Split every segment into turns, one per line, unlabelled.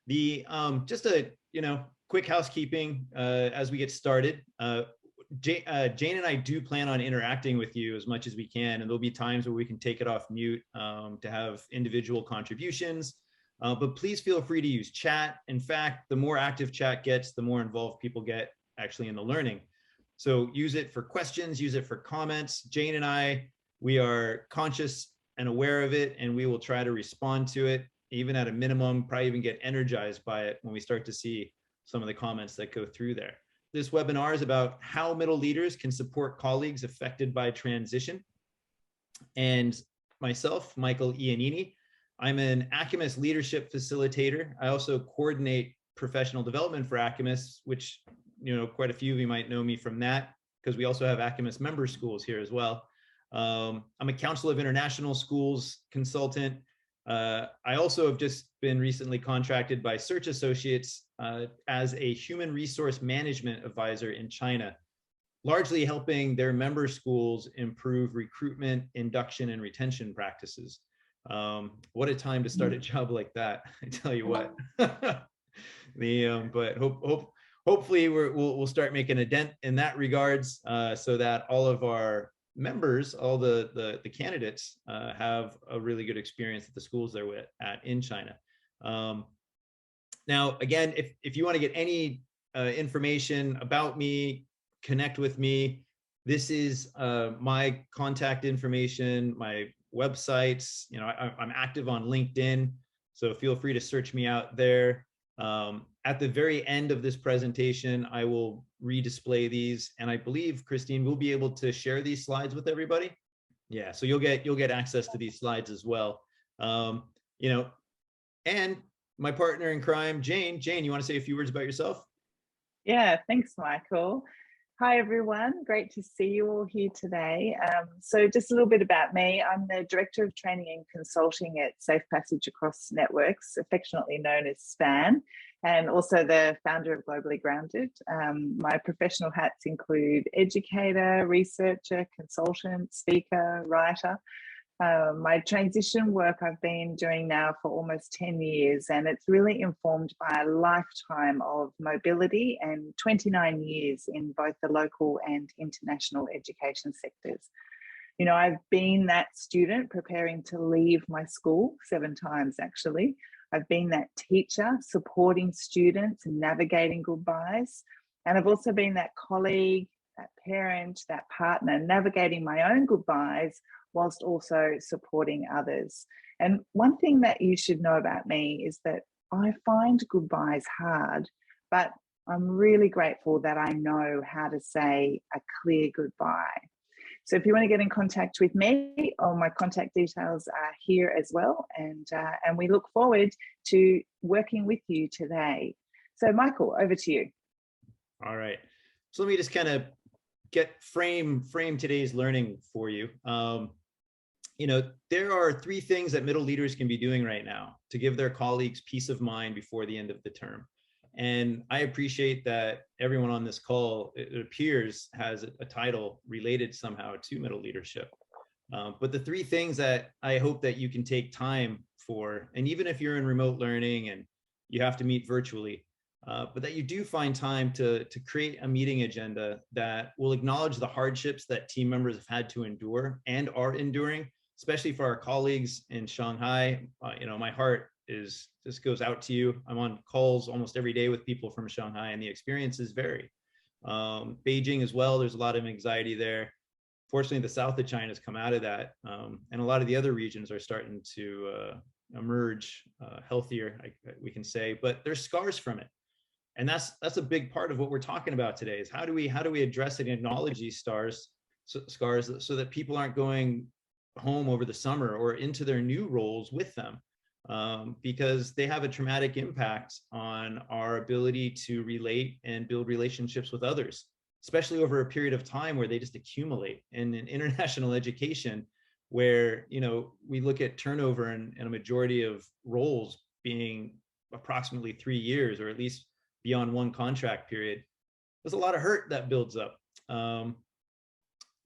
Just a quick housekeeping as we get started. Jane and I do plan on interacting with you as much as we can, and there'll be times where we can take it off mute to have individual contributions. But please feel free to use chat. In fact, the more active chat gets, the more involved people get actually in the learning. So use it for questions, use it for comments. Jane and I, we are conscious and aware of it, and we will try to respond to it, even at a minimum, probably even get energized by it when we start to see some of the comments that go through there. This webinar is about how middle leaders can support colleagues affected by transition. And myself, Michael Iannini, I'm an Acumis leadership facilitator. I also coordinate professional development for Acumis, which quite a few of you might know me from that, because we also have Acumis member schools here as well. I'm a Council of International Schools consultant. I also have just been recently contracted by Search Associates as a human resource management advisor in China, largely helping their member schools improve recruitment, induction, and retention practices. What a time to start a job like that, I tell you what. But hopefully we'll start making a dent in that regards, so that all of our members, all the candidates have a really good experience at the schools they're at in China. Now, again, if you want to get any information about me, connect with me. This is my contact information, my websites. I'm active on LinkedIn, so feel free to search me out there. At the very end of this presentation, I will redisplay these, and I believe, Christine, we'll be able to share these slides with everybody. Yeah, so you'll get access to these slides as well. And my partner in crime, Jane, you want to say a few words about yourself?
Yeah, thanks, Michael. Hi, everyone. Great to see you all here today. So just a little bit about me. I'm the Director of Training and Consulting at Safe Passage Across Networks, affectionately known as SPAN, and also the founder of Globally Grounded. My professional hats include educator, researcher, consultant, speaker, writer. My transition work I've been doing now for almost 10 years, and it's really informed by a lifetime of mobility and 29 years in both the local and international education sectors. I've been that student preparing to leave my school 7 times, actually. I've been that teacher supporting students and navigating goodbyes. And I've also been that colleague, that parent, that partner, navigating my own goodbyes whilst also supporting others. And one thing that you should know about me is that I find goodbyes hard, but I'm really grateful that I know how to say a clear goodbye. So if you want to get in contact with me, all my contact details are here as well. And we look forward to working with you today. So Michael, over to you.
All right. So let me just kind of frame today's learning for you. There are 3 things that middle leaders can be doing right now to give their colleagues peace of mind before the end of the term. And I appreciate that everyone on this call, it appears, has a title related somehow to middle leadership. But the 3 things that I hope that you can take time for, and even if you're in remote learning and you have to meet virtually, but that you do find time to create a meeting agenda that will acknowledge the hardships that team members have had to endure and are enduring, especially for our colleagues in Shanghai. My heart just goes out to you. I'm on calls almost every day with people from Shanghai, and the experiences vary. Beijing as well, there's a lot of anxiety there. Fortunately, the south of China has come out of that, and a lot of the other regions are starting to emerge healthier, we can say, but there's scars from it. And that's a big part of what we're talking about today, is how do we address and acknowledge these scars so that people aren't going home over the summer or into their new roles with them, because they have a traumatic impact on our ability to relate and build relationships with others, especially over a period of time where they just accumulate. And in international education, where we look at turnover in a majority of roles being approximately 3 years, or at least beyond one contract period, there's a lot of hurt that builds up.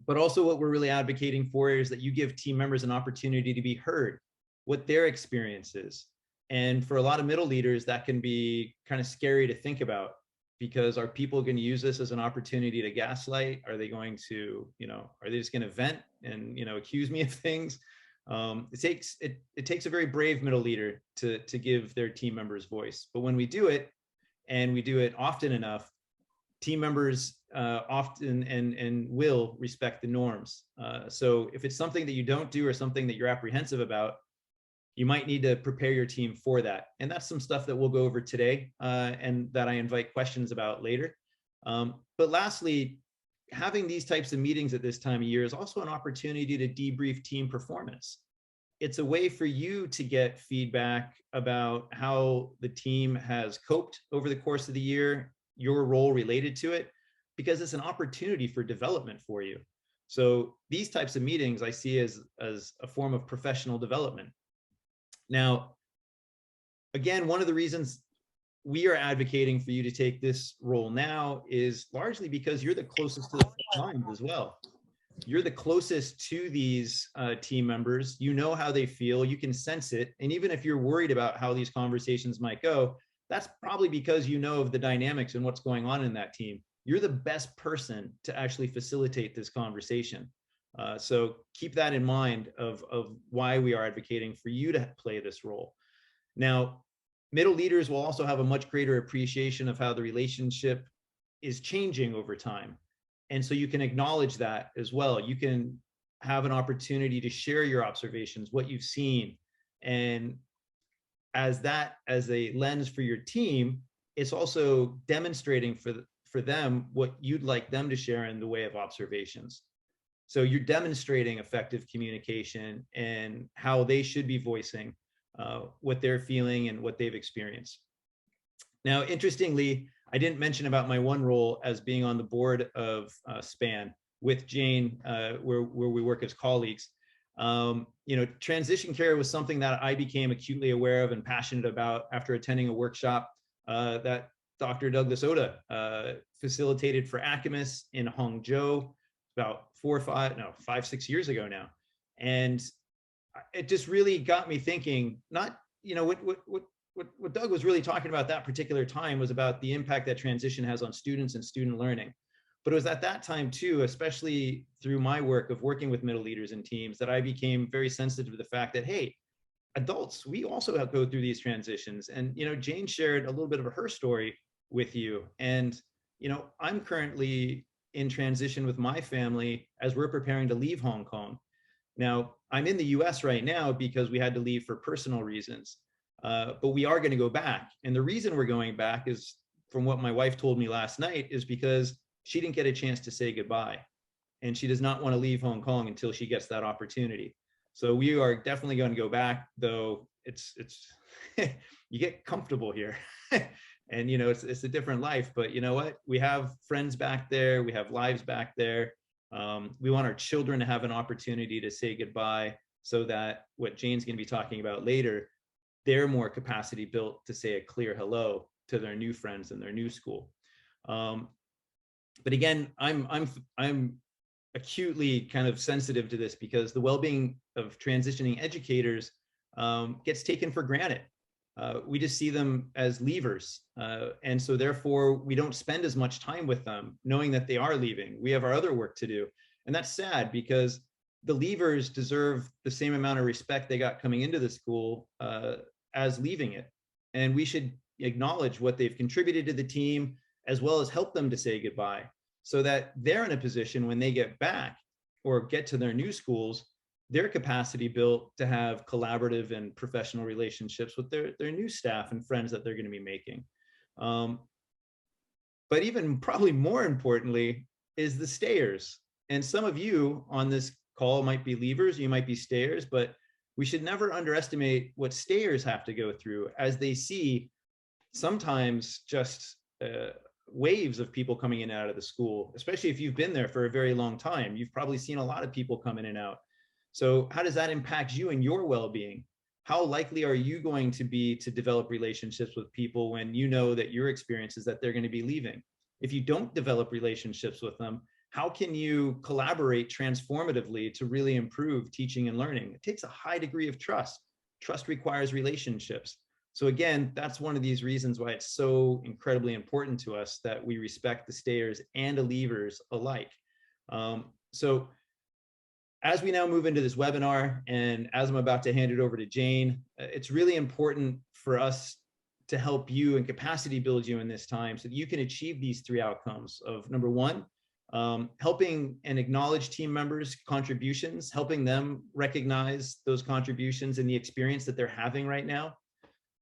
But also what we're really advocating for is that you give team members an opportunity to be heard, what their experience is, And for a lot of middle leaders, that can be kind of scary to think about, because are people going to use this as an opportunity to gaslight? Are they going to, are they just going to vent and, accuse me of things? It takes a very brave middle leader to give their team members voice. But when we do it, and we do it often enough, team members often and will respect the norms. So if it's something that you don't do or something that you're apprehensive about, you might need to prepare your team for that. And that's some stuff that we'll go over today and that I invite questions about later. But lastly, having these types of meetings at this time of year is also an opportunity to debrief team performance. It's a way for you to get feedback about how the team has coped over the course of the year, your role related to it, because it's an opportunity for development for you. So these types of meetings I see as a form of professional development. Now, again, one of the reasons we are advocating for you to take this role now is largely because you're the closest to the front lines as well. You're the closest to these team members. You know how they feel, you can sense it. And even if you're worried about how these conversations might go, that's probably because you know of the dynamics and what's going on in that team. You're the best person to actually facilitate this conversation. So keep that in mind of why we are advocating for you to play this role. Now, middle leaders will also have a much greater appreciation of how the relationship is changing over time. And so you can acknowledge that as well. You can have an opportunity to share your observations, what you've seen. And as a lens for your team, it's also demonstrating for them what you'd like them to share in the way of observations. So you're demonstrating effective communication and how they should be voicing what they're feeling and what they've experienced. Now, interestingly, I didn't mention about my one role as being on the board of SPAN with Jane, where we work as colleagues. Transition care was something that I became acutely aware of and passionate about after attending a workshop that Dr. Douglas Oda facilitated for ACAMUS in Hangzhou about 5, 6 years ago now. And it just really got me thinking, what Doug was really talking about that particular time was about the impact that transition has on students and student learning. But it was at that time too, especially through my work of working with middle leaders and teams, that I became very sensitive to the fact that, hey, adults, we also go through these transitions. And, Jane shared a little bit of her story with you. And, I'm currently in transition with my family as we're preparing to leave Hong Kong. Now, I'm in the US right now because we had to leave for personal reasons, but we are going to go back. And the reason we're going back is, from what my wife told me last night, is because she didn't get a chance to say goodbye. And she does not want to leave Hong Kong until she gets that opportunity. So we are definitely going to go back, though it's you get comfortable here. And, it's a different life, but you know what? We have friends back there. We have lives back there. We want our children to have an opportunity to say goodbye, so that what Jane's going to be talking about later, they're more capacity built to say a clear hello to their new friends in their new school. But again, I'm acutely kind of sensitive to this because the well-being of transitioning educators gets taken for granted. We just see them as leavers. And so therefore we don't spend as much time with them knowing that they are leaving. We have our other work to do. And that's sad, because the leavers deserve the same amount of respect they got coming into the school as leaving it. And we should acknowledge what they've contributed to the team, as well as help them to say goodbye, so that they're in a position when they get back or get to their new schools, their capacity built to have collaborative and professional relationships with their new staff and friends that they're going to be making. But even probably more importantly is the stayers. And some of you on this call might be leavers, you might be stayers, but we should never underestimate what stayers have to go through as they see sometimes just waves of people coming in and out of the school, especially if you've been there for a very long time. You've probably seen a lot of people come in and out. So how does that impact you and your well-being? How likely are you going to be to develop relationships with people when you know that your experience is that they're going to be leaving? If you don't develop relationships with them, how can you collaborate transformatively to really improve teaching and learning? It takes a high degree of trust. Trust requires relationships. So again, that's one of these reasons why it's so incredibly important to us that we respect the stayers and the leavers alike. So as we now move into this webinar, and as I'm about to hand it over to Jane, it's really important for us to help you and capacity build you in this time so that you can achieve these three outcomes of, number one, helping and acknowledge team members' contributions, helping them recognize those contributions and the experience that they're having right now.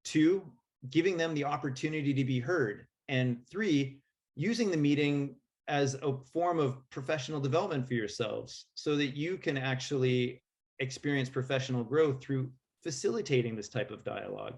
Two, giving them the opportunity to be heard. And three, using the meeting as a form of professional development for yourselves so that you can actually experience professional growth through facilitating this type of dialogue.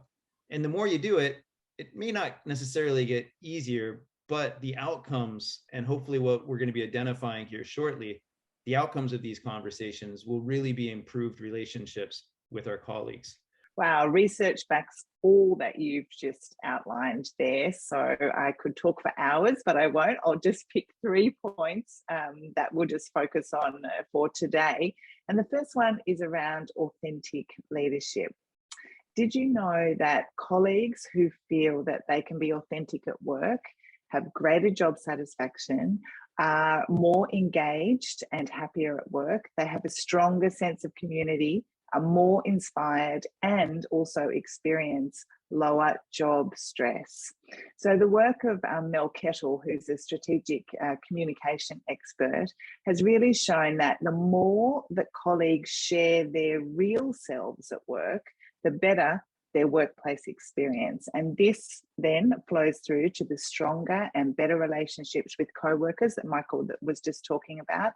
And the more you do it, it may not necessarily get easier, but the outcomes, and hopefully what we're going to be identifying here shortly, the outcomes of these conversations will really be improved relationships with our colleagues.
Wow, research backs all that you've just outlined there. So I could talk for hours, but I won't. I'll just pick 3 points that we'll just focus on for today. And the first one is around authentic leadership. Did you know that colleagues who feel that they can be authentic at work have greater job satisfaction, are more engaged and happier at work? They have a stronger sense of community, are more inspired, and also experience lower job stress. So the work of Mel Kettle, who's a strategic communication expert, has really shown that the more that colleagues share their real selves at work, the better their workplace experience. And this then flows through to the stronger and better relationships with co-workers that Michael was just talking about,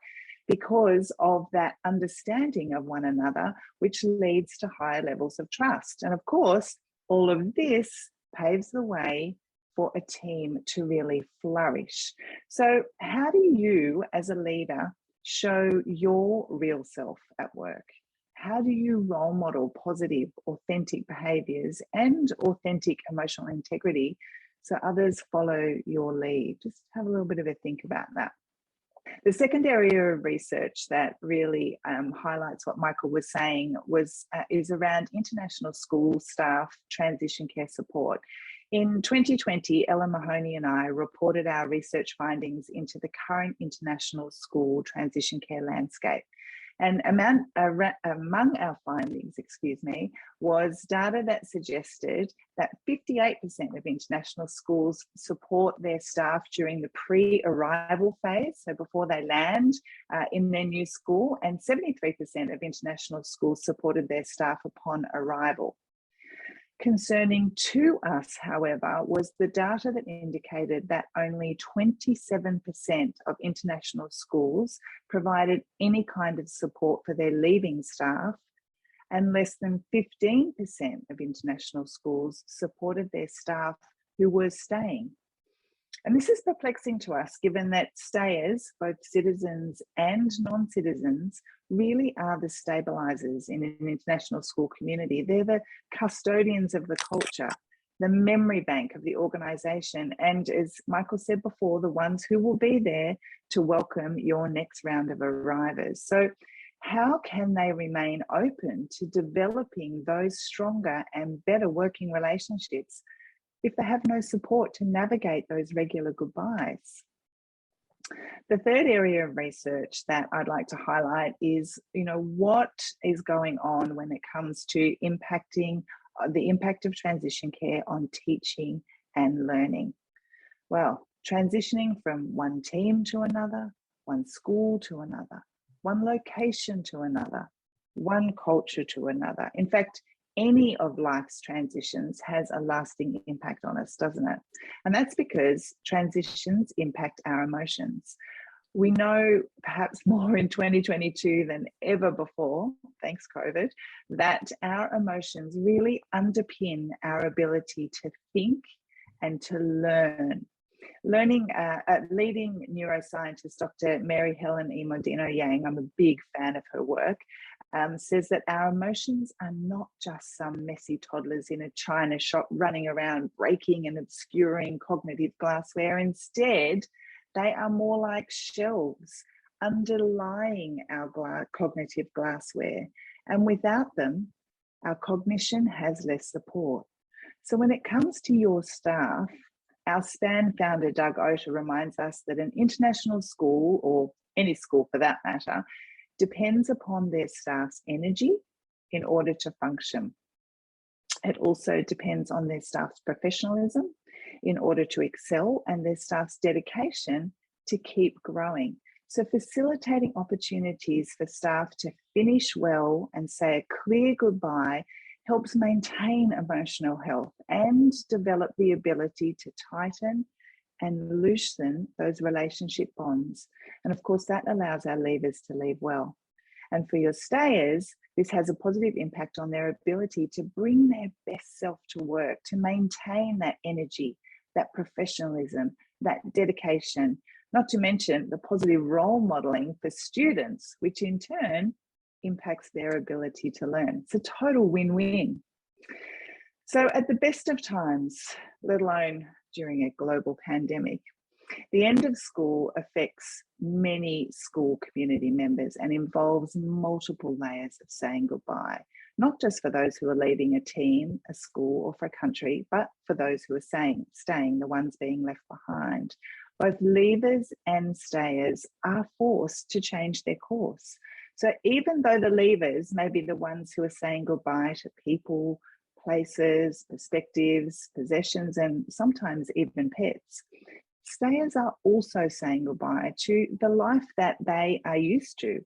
because of that understanding of one another, which leads to higher levels of trust. And of course, all of this paves the way for a team to really flourish. So how do you, as a leader, show your real self at work? How do you role model positive, authentic behaviors and authentic emotional integrity so others follow your lead? Just have a little bit of a think about that. The second area of research that really highlights what Michael was saying is around international school staff transition care support. In 2020, Ella Mahoney and I reported our research findings into the current international school transition care landscape. And among our findings, was data that suggested that 58% of international schools support their staff during the pre-arrival phase, so before they land in their new school, and 73% of international schools supported their staff upon arrival. Concerning to us, however, was the data that indicated that only 27% of international schools provided any kind of support for their leaving staff, and less than 15% of international schools supported their staff who were staying. And this is perplexing to us, given that stayers, both citizens and non-citizens, really are the stabilisers in an international school community. They're the custodians of the culture, the memory bank of the organisation, and as Michael said before, the ones who will be there to welcome your next round of arrivals. So how can they remain open to developing those stronger and better working relationships if they have no support to navigate those regular goodbyes? The third area of research that I'd like to highlight is, what is going on when it comes to impacting the impact of transition care on teaching and learning. Well, transitioning from one team to another, one school to another, one location to another, one culture to another. In fact, any of life's transitions has a lasting impact on us, doesn't it? And that's because transitions impact our emotions. We know, perhaps more in 2022 than ever before, thanks COVID, that our emotions really underpin our ability to think and to learn. Leading neuroscientist Dr. Mary Helen E. Modino-Yang, I'm a big fan of her work, says that our emotions are not just some messy toddlers in a china shop running around breaking and obscuring cognitive glassware. Instead, they are more like shelves underlying our cognitive glassware. And without them, our cognition has less support. So when it comes to your staff, our SPAN founder, Doug Otter, reminds us that an international school, or any school for that matter, depends upon their staff's energy in order to function. It also depends on their staff's professionalism in order to excel, and their staff's dedication to keep growing. So facilitating opportunities for staff to finish well and say a clear goodbye helps maintain emotional health and develop the ability to tighten and loosen those relationship bonds. And of course, that allows our leavers to leave well. And for your stayers, this has a positive impact on their ability to bring their best self to work, to maintain that energy, that professionalism, that dedication, not to mention the positive role modeling for students, which in turn impacts their ability to learn. It's a total win-win. So at the best of times, let alone during a global pandemic, the end of school affects many school community members and involves multiple layers of saying goodbye, not just for those who are leaving a team, a school, or for a country, but for those who are staying, the ones being left behind. Both leavers and stayers are forced to change their course. So even though the leavers may be the ones who are saying goodbye to people, places, perspectives, possessions, and sometimes even pets, stayers are also saying goodbye to the life that they are used to.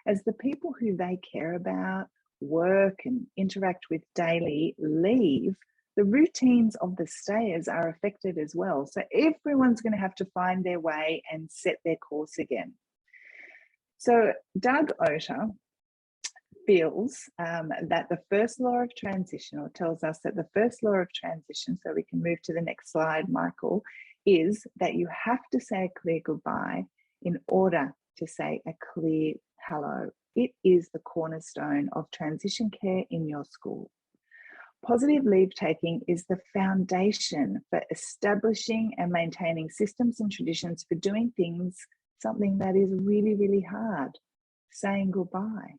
As the people who they care about, work and interact with daily leave, the routines of the stayers are affected as well. So everyone's going to have to find their way and set their course again. So Doug Otter feels that the first law of transition, or tells us that the first law of transition, so we can move to the next slide, Michael, is that you have to say a clear goodbye in order to say a clear hello. It is the cornerstone of transition care in your school. Positive leave taking is the foundation for establishing and maintaining systems and traditions for doing things, something that is really, really hard, saying goodbye.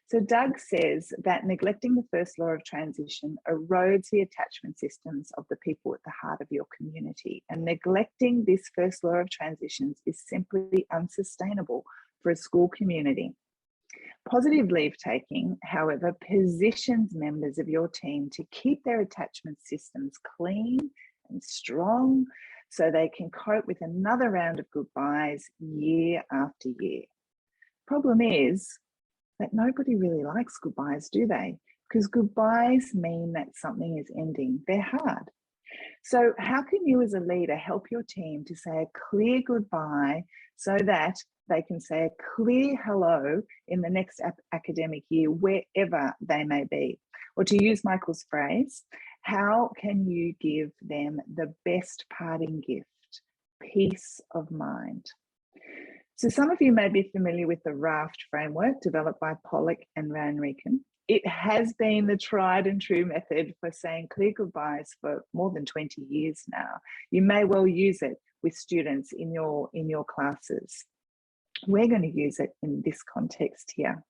So Doug says that neglecting the first law of transition erodes the attachment systems of the people at the heart of your community. And neglecting this first law of transitions is simply unsustainable for a school community. Positive leave taking, however, positions members of your team to keep their attachment systems clean and strong so they can cope with another round of goodbyes year after year. Problem is that nobody really likes goodbyes, do they? Because goodbyes mean that something is ending. They're hard. So how can you as a leader help your team to say a clear goodbye so that they can say a clear hello in the next academic year, wherever they may be? Or to use Michael's phrase, how can you give them the best parting gift? Peace of mind. So some of you may be familiar with the RAFT framework developed by Pollock and Van Rieken. It has been the tried and true method for saying clear goodbyes for more than 20 years now. You may well use it with students in your classes. We're going to use it in this context here.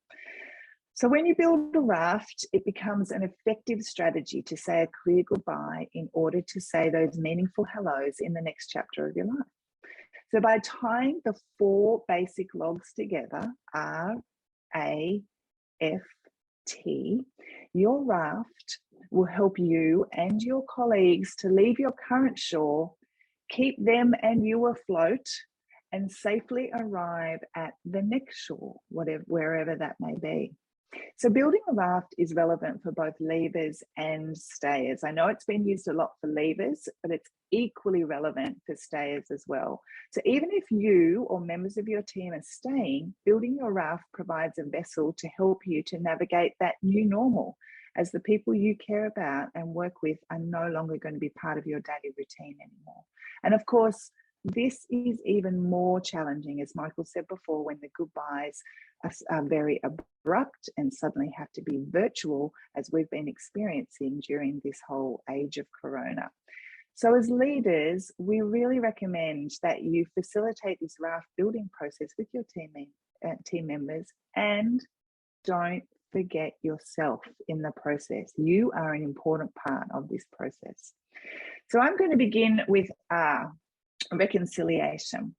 So when you build a raft, it becomes an effective strategy to say a clear goodbye in order to say those meaningful hellos in the next chapter of your life. So by tying the 4 basic logs together, R, A, F, T, your raft will help you and your colleagues to leave your current shore, keep them and you afloat, and safely arrive at the next shore, wherever that may be. So building a raft is relevant for both leavers and stayers. I know it's been used a lot for leavers, but it's equally relevant for stayers as well. So even if you or members of your team are staying, building your raft provides a vessel to help you to navigate that new normal, as the people you care about and work with are no longer going to be part of your daily routine anymore. And of course, this is even more challenging, as Michael said before, when the goodbyes are very abrupt and suddenly have to be virtual, as we've been experiencing during this whole age of Corona. So as leaders, we really recommend that you facilitate this raft building process with your team members, and don't forget yourself in the process. You are an important part of this process. So I'm going to begin with reconciliation.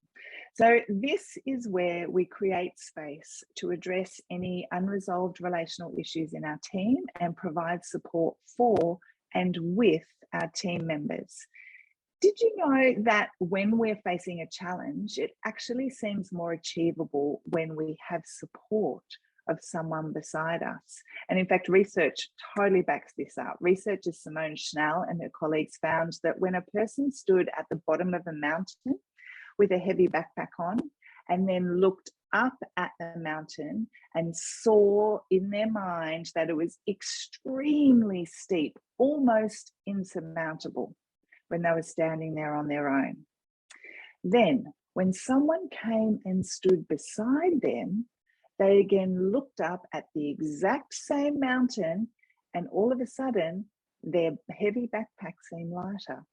So this is where we create space to address any unresolved relational issues in our team and provide support for and with our team members. Did you know that when we're facing a challenge, it actually seems more achievable when we have support of someone beside us? And in fact, research totally backs this up. Researcher Simone Schnell and her colleagues found that when a person stood at the bottom of a mountain with a heavy backpack on and then looked up at the mountain and saw in their mind that it was extremely steep, almost insurmountable, when they were standing there on their own. Then, when someone came and stood beside them, they again looked up at the exact same mountain, and all of a sudden, their heavy backpack seemed lighter.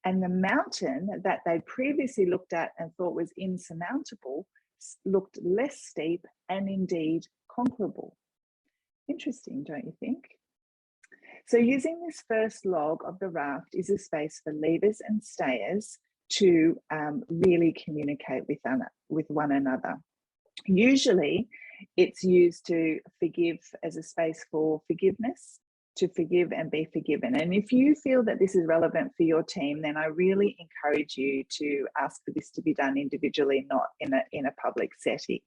And the mountain that they previously looked at and thought was insurmountable looked less steep and indeed conquerable. Interesting, don't you think? So using this first log of the raft is a space for leavers and stayers to really communicate with one another. Usually it's used to forgive as a space for forgiveness, to forgive and be forgiven. And if you feel that this is relevant for your team, then I really encourage you to ask for this to be done individually, not in a public setting.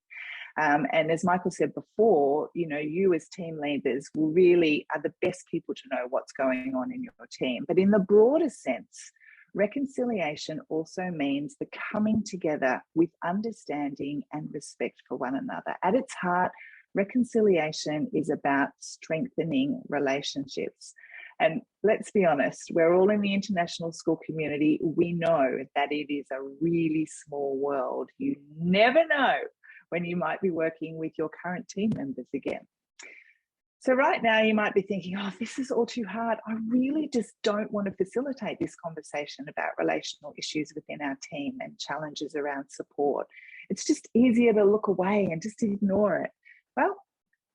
And as Michael said before, you know, you as team leaders really are the best people to know what's going on in your team. But in the broader sense, reconciliation also means the coming together with understanding and respect for one another. At its heart, reconciliation is about strengthening relationships. And let's be honest, we're all in the international school community. We know that it is a really small world. You never know when you might be working with your current team members again. So right now you might be thinking, oh, this is all too hard. I really just don't want to facilitate this conversation about relational issues within our team and challenges around support. It's just easier to look away and just ignore it. Well,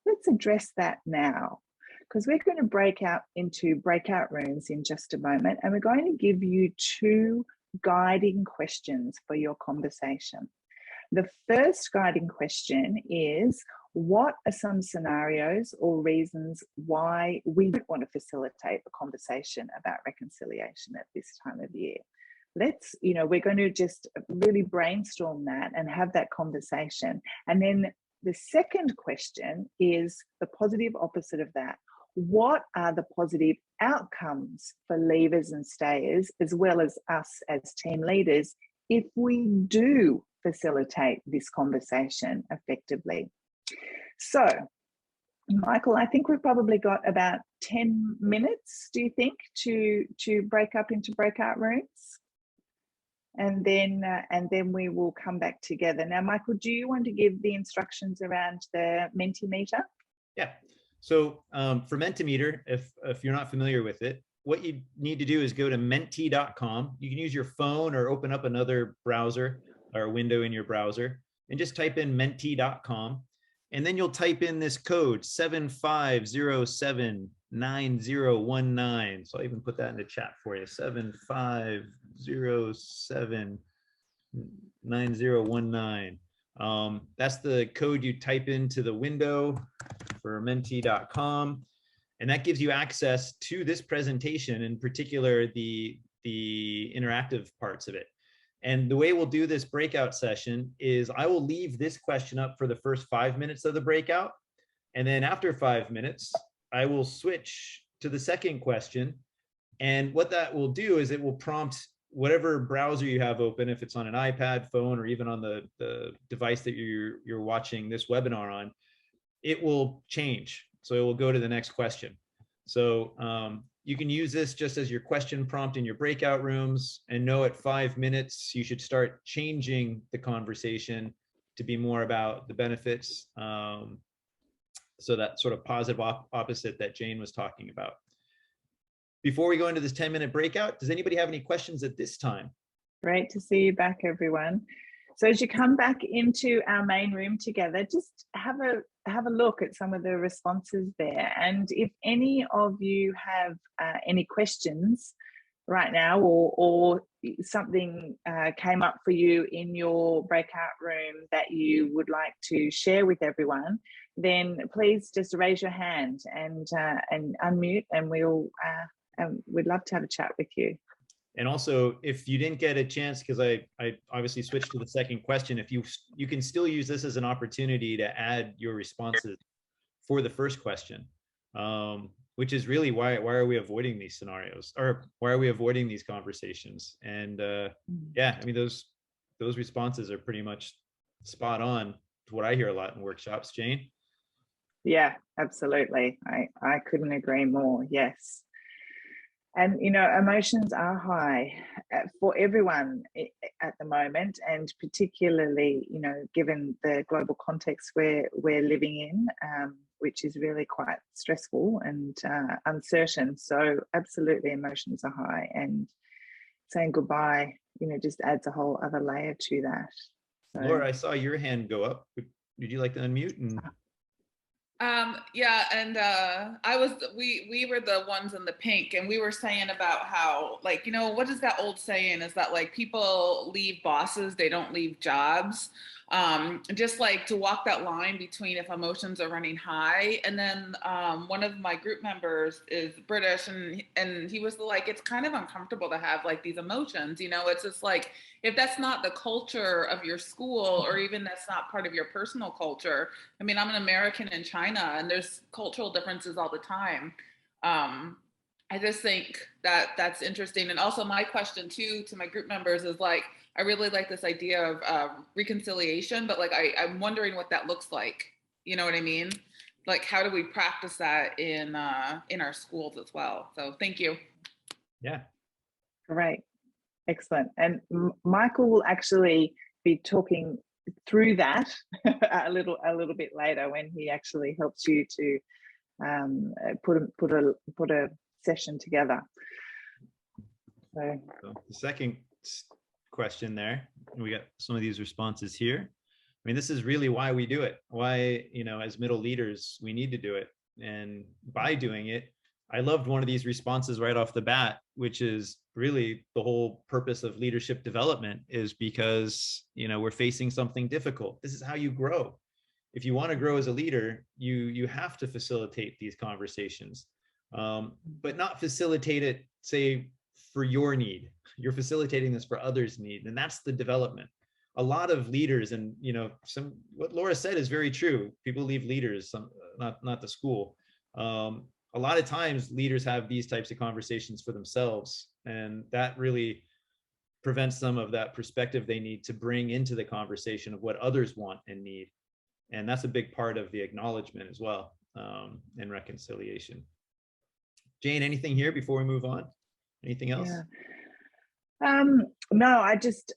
let's address that now, because we're going to break out into breakout rooms in just a moment, and we're going to give you 2 guiding questions for your conversation. The first guiding question is, what are some scenarios or reasons why we don't want to facilitate a conversation about reconciliation at this time of year? Let's, we're going to just really brainstorm that and have that conversation. And then the second question is the positive opposite of that. What are the positive outcomes for leavers and stayers, as well as us as team leaders, if we do facilitate this conversation effectively? So, Michael, I think we've probably got about 10 minutes, do you think, to break up into breakout rooms? And then we will come back together. Now, Michael, do you want to give the instructions around the Mentimeter?
Yeah. So for Mentimeter, if you're not familiar with it, what you need to do is go to menti.com. You can use your phone or open up another browser or window in your browser and just type in menti.com. And then you'll type in this code 75079019. So I'll even put that in the chat for you, 75079019. That's the code you type into the window for menti.com. And that gives you access to this presentation, in particular, the interactive parts of it. And the way we'll do this breakout session is I will leave this question up for the first 5 minutes of the breakout. And then after 5 minutes, I will switch to the second question. And what that will do is it will prompt whatever browser you have open, if it's on an iPad, phone, or even on the device that you're watching this webinar on, it will change. So it will go to the next question. So you can use this just as your question prompt in your breakout rooms, and know at 5 minutes, you should start changing the conversation to be more about the benefits. So that sort of positive opposite that Jane was talking about. Before we go into this 10-minute breakout, does anybody have any questions at this time?
Great to see you back, everyone. So as you come back into our main room together, just have a look at some of the responses there. And if any of you have any questions right now, or something came up for you in your breakout room that you would like to share with everyone, then please just raise your hand and unmute, and we'd love to have a chat with you.
And also, if you didn't get a chance, because I obviously switched to the second question, if you can still use this as an opportunity to add your responses for the first question, which is really why are we avoiding these scenarios, or why are we avoiding these conversations? And yeah, I mean, those responses are pretty much spot on to what I hear a lot in workshops. Jane?
Yeah, absolutely. I couldn't agree more. Yes. And, emotions are high for everyone at the moment, and particularly, given the global context we're living in, which is really quite stressful and uncertain. So absolutely, emotions are high, and saying goodbye, just adds a whole other layer to that. So,
Laura, I saw your hand go up. Would you like to unmute?
Yeah, and we were the ones in the pink, and we were saying about how, like, what is that old saying, is that like people leave bosses, they don't leave jobs. Just like to walk that line between if emotions are running high. And then one of my group members is British, and he was like, it's kind of uncomfortable to have like these emotions, it's just like, if that's not the culture of your school, or even that's not part of your personal culture. I mean, I'm an American in China, and there's cultural differences all the time. I just think that that's interesting. And also my question too to my group members is like, I really like this idea of reconciliation, but like I'm wondering what that looks like. You know what I mean? Like, how do we practice that in our schools as well? So thank you.
Yeah.
Great. Excellent. And Michael will actually be talking through that a little bit later, when he actually helps you to put a session together. So
the second question there, we got some of these responses here. I mean, this is really why we do it. Why, as middle leaders, we need to do it. And by doing it, I loved one of these responses right off the bat, which is really the whole purpose of leadership development, is because, we're facing something difficult. This is how you grow. If you want to grow as a leader, you have to facilitate these conversations, but not facilitate it, say, for your need. You're facilitating this for others' need. And that's the development. A lot of leaders, and, what Laura said is very true. People leave leaders, not the school. A lot of times leaders have these types of conversations for themselves, and that really prevents some of that perspective they need to bring into the conversation of what others want and need. And that's a big part of the acknowledgement as well, and reconciliation. Jane, anything here before we move on? Anything else?
Yeah. No,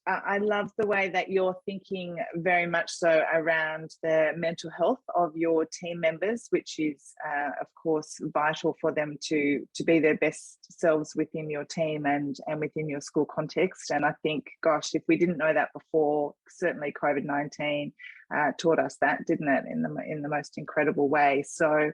I love the way that you're thinking very much so around the mental health of your team members, which is, of course, vital for them to be their best selves within your team and within your school context. And I think, gosh, if we didn't know that before, certainly COVID-19 taught us that, didn't it, in the most incredible way. So.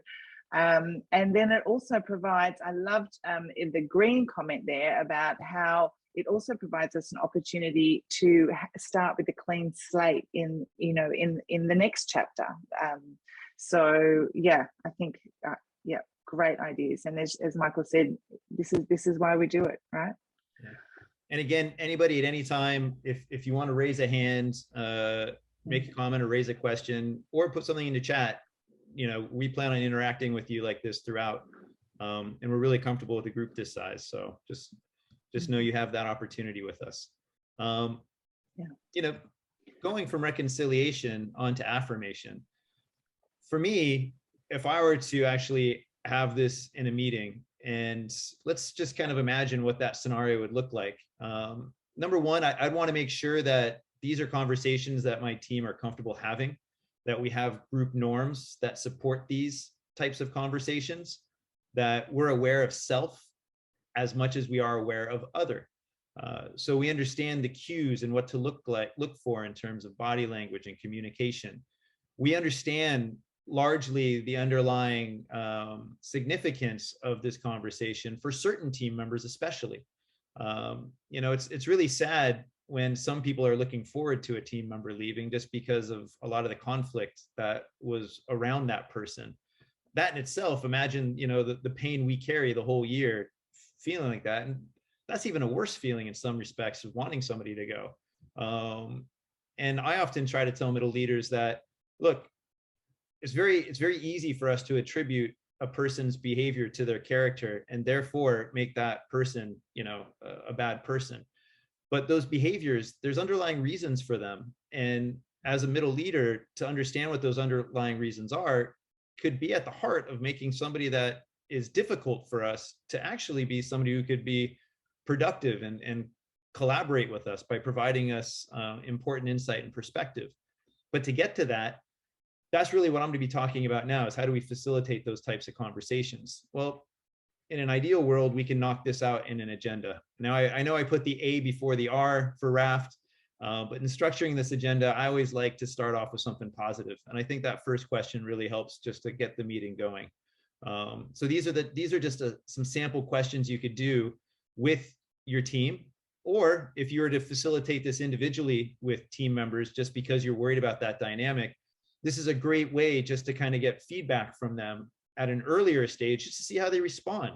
And then it also provides, I loved the green comment there about how it also provides us an opportunity to start with a clean slate in the next chapter. So yeah, I think great ideas. And as Michael said, this is why we do it, right?
Yeah. And again, anybody at any time, if you want to raise a hand, make a comment or raise a question, or put something in the chat, we plan on interacting with you like this throughout, and we're really comfortable with a group this size. So just know you have that opportunity with us. Going from reconciliation onto affirmation. For me, if I were to actually have this in a meeting, and let's just kind of imagine what that scenario would look like. Number one, I'd want to make sure that these are conversations that my team are comfortable having, that we have group norms that support these types of conversations, that we're aware of self as much as we are aware of other. So we understand the cues and what to look for in terms of body language and communication. We understand largely the underlying significance of this conversation for certain team members, especially. It's really sad when some people are looking forward to a team member leaving just because of a lot of the conflict that was around that person. That in itself, imagine, the pain we carry the whole year feeling like that. And that's even a worse feeling in some respects of wanting somebody to go. And I often try to tell middle leaders that, look, it's very easy for us to attribute a person's behavior to their character and therefore make that person, a bad person. But those behaviors, there's underlying reasons for them. And as a middle leader, to understand what those underlying reasons are could be at the heart of making somebody that is difficult for us to actually be somebody who could be productive and collaborate with us by providing us important insight and perspective. But to get to that, that's really what I'm going to be talking about now, is how do we facilitate those types of conversations? Well, in an ideal world, we can knock this out in an agenda. Now, I know I put the A before the R for RAFT, but in structuring this agenda, I always like to start off with something positive. And I think that first question really helps just to get the meeting going. So these are just some sample questions you could do with your team, or if you were to facilitate this individually with team members, just because you're worried about that dynamic, this is a great way just to kind of get feedback from them at an earlier stage, just to see how they respond.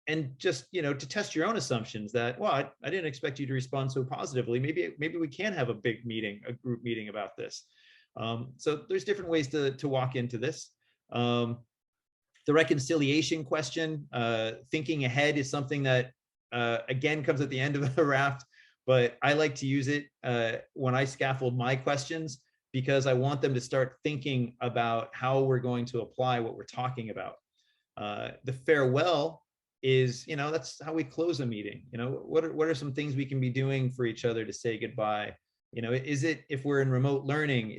And just, to test your own assumptions that, well, I didn't expect you to respond so positively. Maybe we can have a big meeting, a group meeting about this. So there's different ways to walk into this. The reconciliation question, thinking ahead, is something that, again, comes at the end of the RAFT, but I like to use it when I scaffold my questions, because I want them to start thinking about how we're going to apply what we're talking about. The farewell is, that's how we close a meeting. What are some things we can be doing for each other to say goodbye? Is it, if we're in remote learning,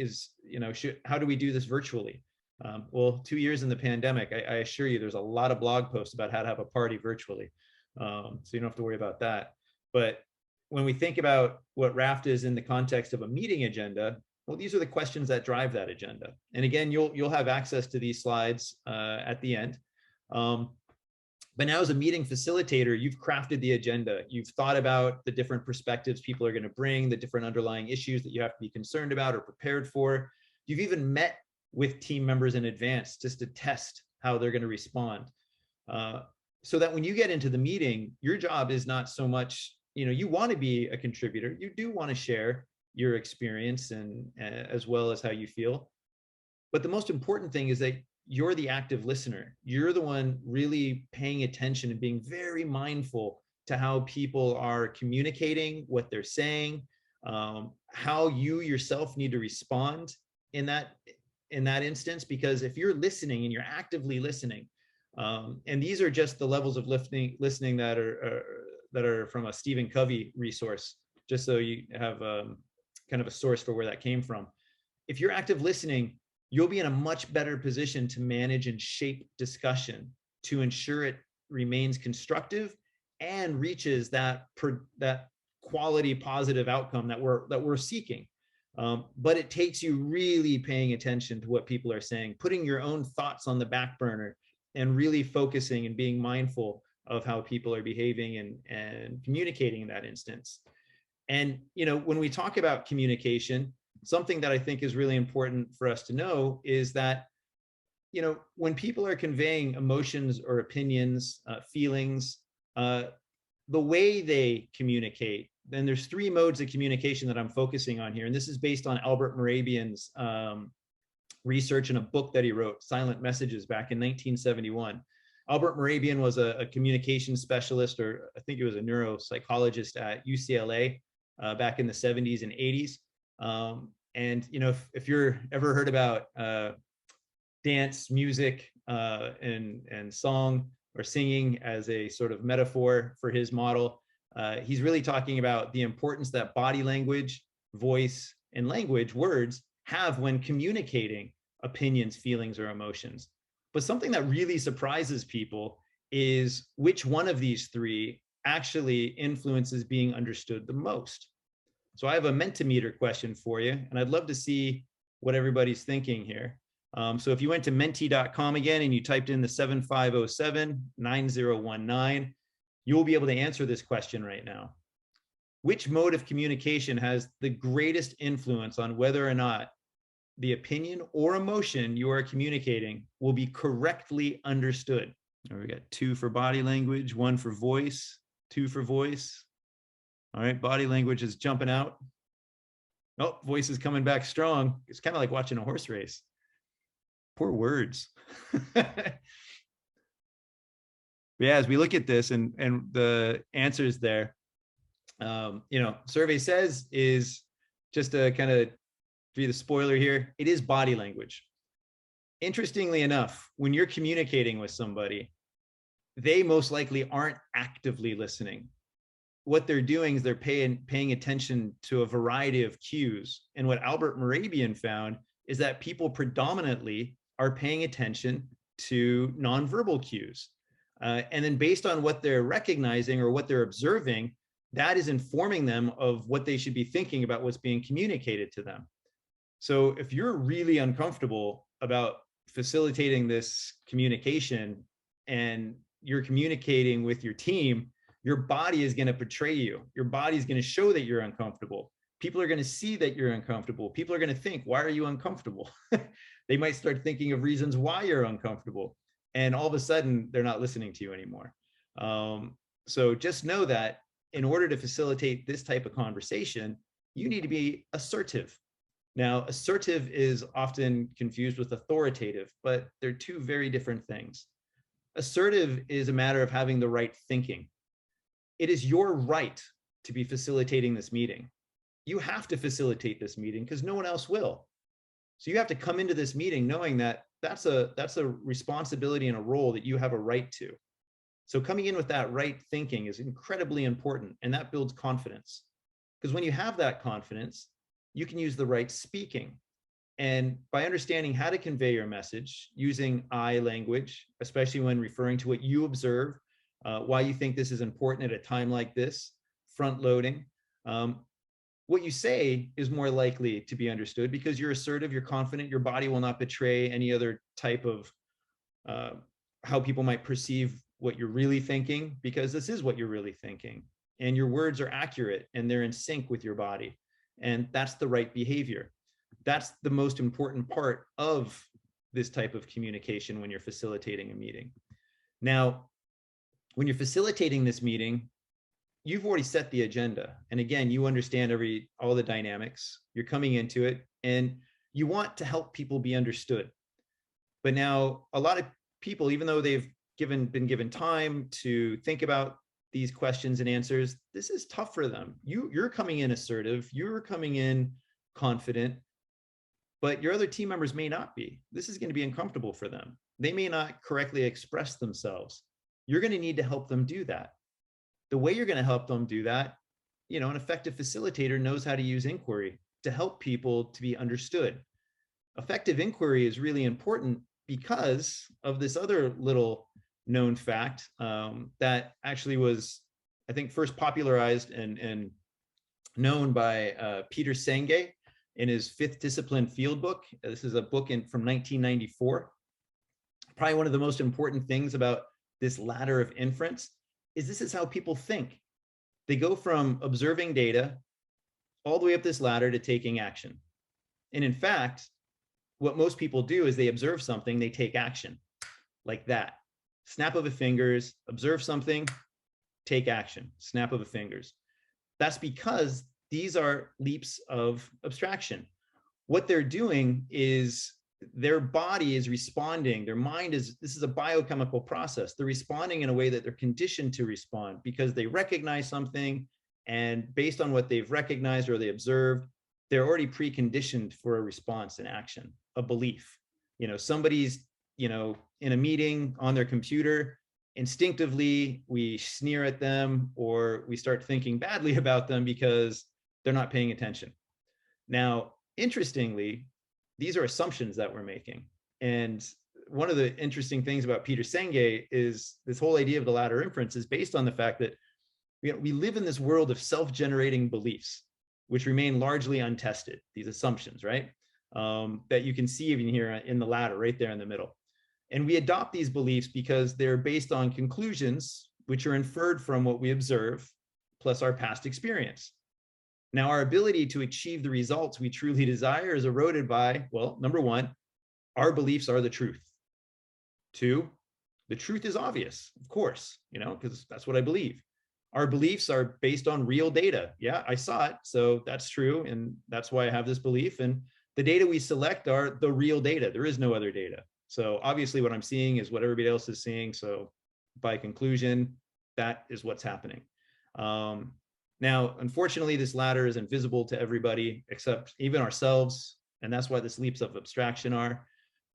how do we do this virtually? Well, 2 years in the pandemic, I assure you, there's a lot of blog posts about how to have a party virtually. So you don't have to worry about that. But when we think about what RAFT is in the context of a meeting agenda, well, these are the questions that drive that agenda. And again, you'll have access to these slides at the end. But now, as a meeting facilitator, you've crafted the agenda. You've thought about the different perspectives people are going to bring, the different underlying issues that you have to be concerned about or prepared for. You've even met with team members in advance just to test how they're going to respond. So that when you get into the meeting, your job is not so much, you want to be a contributor. You do want to share your experience and as well as how you feel. But the most important thing is that you're the active listener. You're the one really paying attention and being very mindful to how people are communicating, what they're saying, how you yourself need to respond in that instance. Because if you're listening and you're actively listening, and these are just the levels of listening that are from a Stephen Covey resource, just so you have kind of a source for where that came from. If you're active listening, you'll be in a much better position to manage and shape discussion to ensure it remains constructive and reaches that quality positive outcome that we're seeking. But it takes you really paying attention to what people are saying, putting your own thoughts on the back burner, and really focusing and being mindful of how people are behaving and communicating in that instance. And, when we talk about communication, something that I think is really important for us to know is that, when people are conveying emotions or opinions, feelings, the way they communicate, then there's 3 modes of communication that I'm focusing on here. And this is based on Albert Mehrabian's research in a book that he wrote, Silent Messages, back in 1971. Albert Mehrabian was a communication specialist, or I think he was a neuropsychologist at UCLA back in the 70s and 80s. And if you're ever heard about dance, music, and song or singing as a sort of metaphor for his model, he's really talking about the importance that body language, voice, and language, words, have when communicating opinions, feelings, or emotions. But something that really surprises people is which one of these 3 actually influences being understood the most? So I have a Mentimeter question for you, and I'd love to see what everybody's thinking here. So if you went to menti.com again and you typed in the 7507-9019, you'll be able to answer this question right now. Which mode of communication has the greatest influence on whether or not the opinion or emotion you are communicating will be correctly understood? We got 2 for body language, 1 for voice, 2 for voice. All right, body language is jumping out. Oh, voice is coming back strong. It's kind of like watching a horse race. Poor words. Yeah, as we look at this and the answers there, survey says is just to kind of be the spoiler here, it is body language. Interestingly enough, when you're communicating with somebody, they most likely aren't actively listening. What they're doing is they're paying attention to a variety of cues. And what Albert Mehrabian found is that people predominantly are paying attention to nonverbal cues. And then based on what they're recognizing or what they're observing, that is informing them of what they should be thinking about what's being communicated to them. So if you're really uncomfortable about facilitating this communication and you're communicating with your team, your body is going to portray you. Your body is going to show that you're uncomfortable. People are going to see that you're uncomfortable. People are going to think, why are you uncomfortable? They might start thinking of reasons why you're uncomfortable. And all of a sudden, they're not listening to you anymore. So just know that in order to facilitate this type of conversation, you need to be assertive. Now, assertive is often confused with authoritative, but they're 2 very different things. Assertive is a matter of having the right thinking. It is your right to be facilitating this meeting. You have to facilitate this meeting because no one else will. So you have to come into this meeting knowing that that's a responsibility and a role that you have a right to. So coming in with that right thinking is incredibly important, and that builds confidence. Because when you have that confidence, you can use the right speaking. And by understanding how to convey your message using I language, especially when referring to what you observe, why you think this is important at a time like this, front loading, what you say is more likely to be understood because you're assertive, you're confident, your body will not betray any other type of how people might perceive what you're really thinking, because this is what you're really thinking. And your words are accurate and they're in sync with your body. And that's the right behavior. That's the most important part of this type of communication when you're facilitating a meeting. Now, when you're facilitating this meeting, you've already set the agenda. And again, you understand all the dynamics. You're coming into it and you want to help people be understood. But now a lot of people, even though they've been given time to think about these questions and answers, this is tough for them. You're coming in assertive, you're coming in confident, but your other team members may not be. This is going to be uncomfortable for them. They may not correctly express themselves. You're going to need to help them do that. The way you're going to help them do that, an effective facilitator knows how to use inquiry to help people to be understood. Effective inquiry is really important because of this other little known fact that actually was, I think, first popularized and known by Peter Senge in his 5th Discipline Field Book. This is a book from 1994. Probably one of the most important things about this ladder of inference is this is how people think. They go from observing data all the way up this ladder to taking action. And in fact, what most people do is they observe something, they take action like that. Snap of the fingers, observe something, take action, snap of the fingers. That's because these are leaps of abstraction. What they're doing is their body is responding. Their mind this is a biochemical process. They're responding in a way that they're conditioned to respond because they recognize something, and based on what they've recognized or they observed, they're already preconditioned for a response and action, a belief. Somebody's, in a meeting on their computer, instinctively we sneer at them or we start thinking badly about them because they're not paying attention. Now, interestingly, these are assumptions that we're making. And one of the interesting things about Peter Senge is this whole idea of the ladder inference is based on the fact that we live in this world of self-generating beliefs, which remain largely untested, these assumptions, right? That you can see even here in the ladder right there in the middle. And we adopt these beliefs because they're based on conclusions, which are inferred from what we observe, plus our past experience. Now, our ability to achieve the results we truly desire is eroded by, well, number one, our beliefs are the truth. Two, the truth is obvious, of course, because that's what I believe. Our beliefs are based on real data. Yeah, I saw it, so that's true, and that's why I have this belief. And the data we select are the real data. There is no other data. So obviously what I'm seeing is what everybody else is seeing. So by conclusion, that is what's happening. Now, unfortunately, this ladder is invisible to everybody except even ourselves. And that's why the leaps of abstraction are.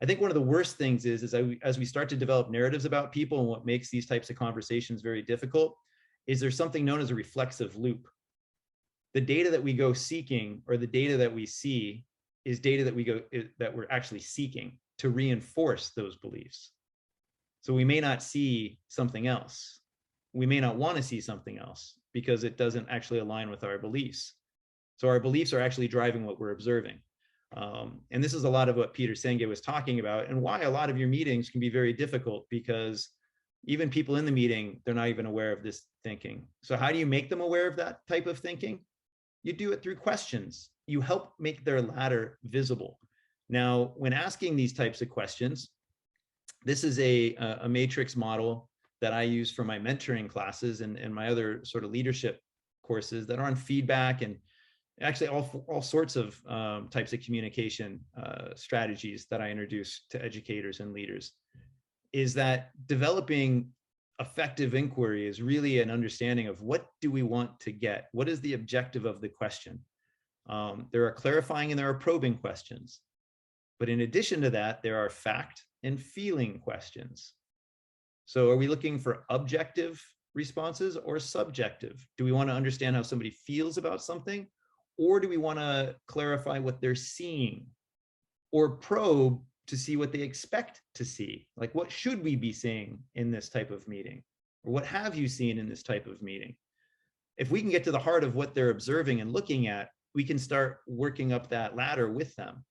I think one of the worst things is as we start to develop narratives about people, and what makes these types of conversations very difficult is there's something known as a reflexive loop. The data that we go seeking, or the data that we see, is data that we're actually seeking to reinforce those beliefs. So we may not see something else. We may not want to see something else because it doesn't actually align with our beliefs. So our beliefs are actually driving what we're observing. And this is a lot of what Peter Senge was talking about, and why a lot of your meetings can be very difficult, because even people in the meeting, they're not even aware of this thinking. So how do you make them aware of that type of thinking? You do it through questions. You help make their ladder visible. Now, when asking these types of questions, this is a matrix model that I use for my mentoring classes and my other sort of leadership courses that are on feedback, and actually all sorts of types of communication strategies that I introduce to educators and leaders. Is that developing effective inquiry is really an understanding of what do we want to get? What is the objective of the question? There are clarifying and there are probing questions. But in addition to that, there are fact and feeling questions. So are we looking for objective responses or subjective? Do we want to understand how somebody feels about something? Or do we want to clarify what they're seeing? Or probe to see what they expect to see? Like, what should we be seeing in this type of meeting? Or what have you seen in this type of meeting? If we can get to the heart of what they're observing and looking at, we can start working up that ladder with them.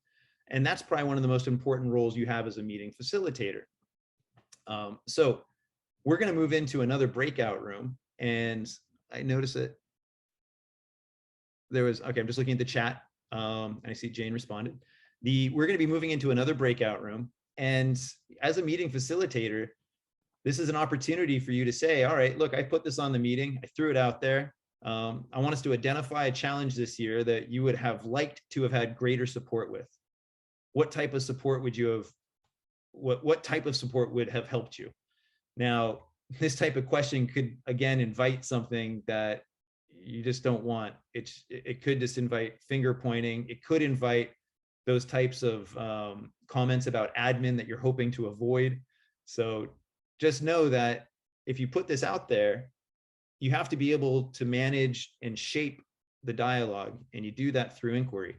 And that's probably one of the most important roles you have as a meeting facilitator. So we're going to move into another breakout room. And I noticed that there was, okay, I'm just looking at the chat. And I see Jane responded. We're going to be moving into another breakout room. And as a meeting facilitator, this is an opportunity for you to say, all right, look, I put this on the meeting. I threw it out there. I want us to identify a challenge this year that you would have liked to have had greater support with. What type of support would you have, what type of support would have helped you? Now, this type of question could, again, invite something that you just don't want. It could just invite finger pointing. It could invite those types of comments about admin that you're hoping to avoid. So just know that if you put this out there, you have to be able to manage and shape the dialogue, and you do that through inquiry.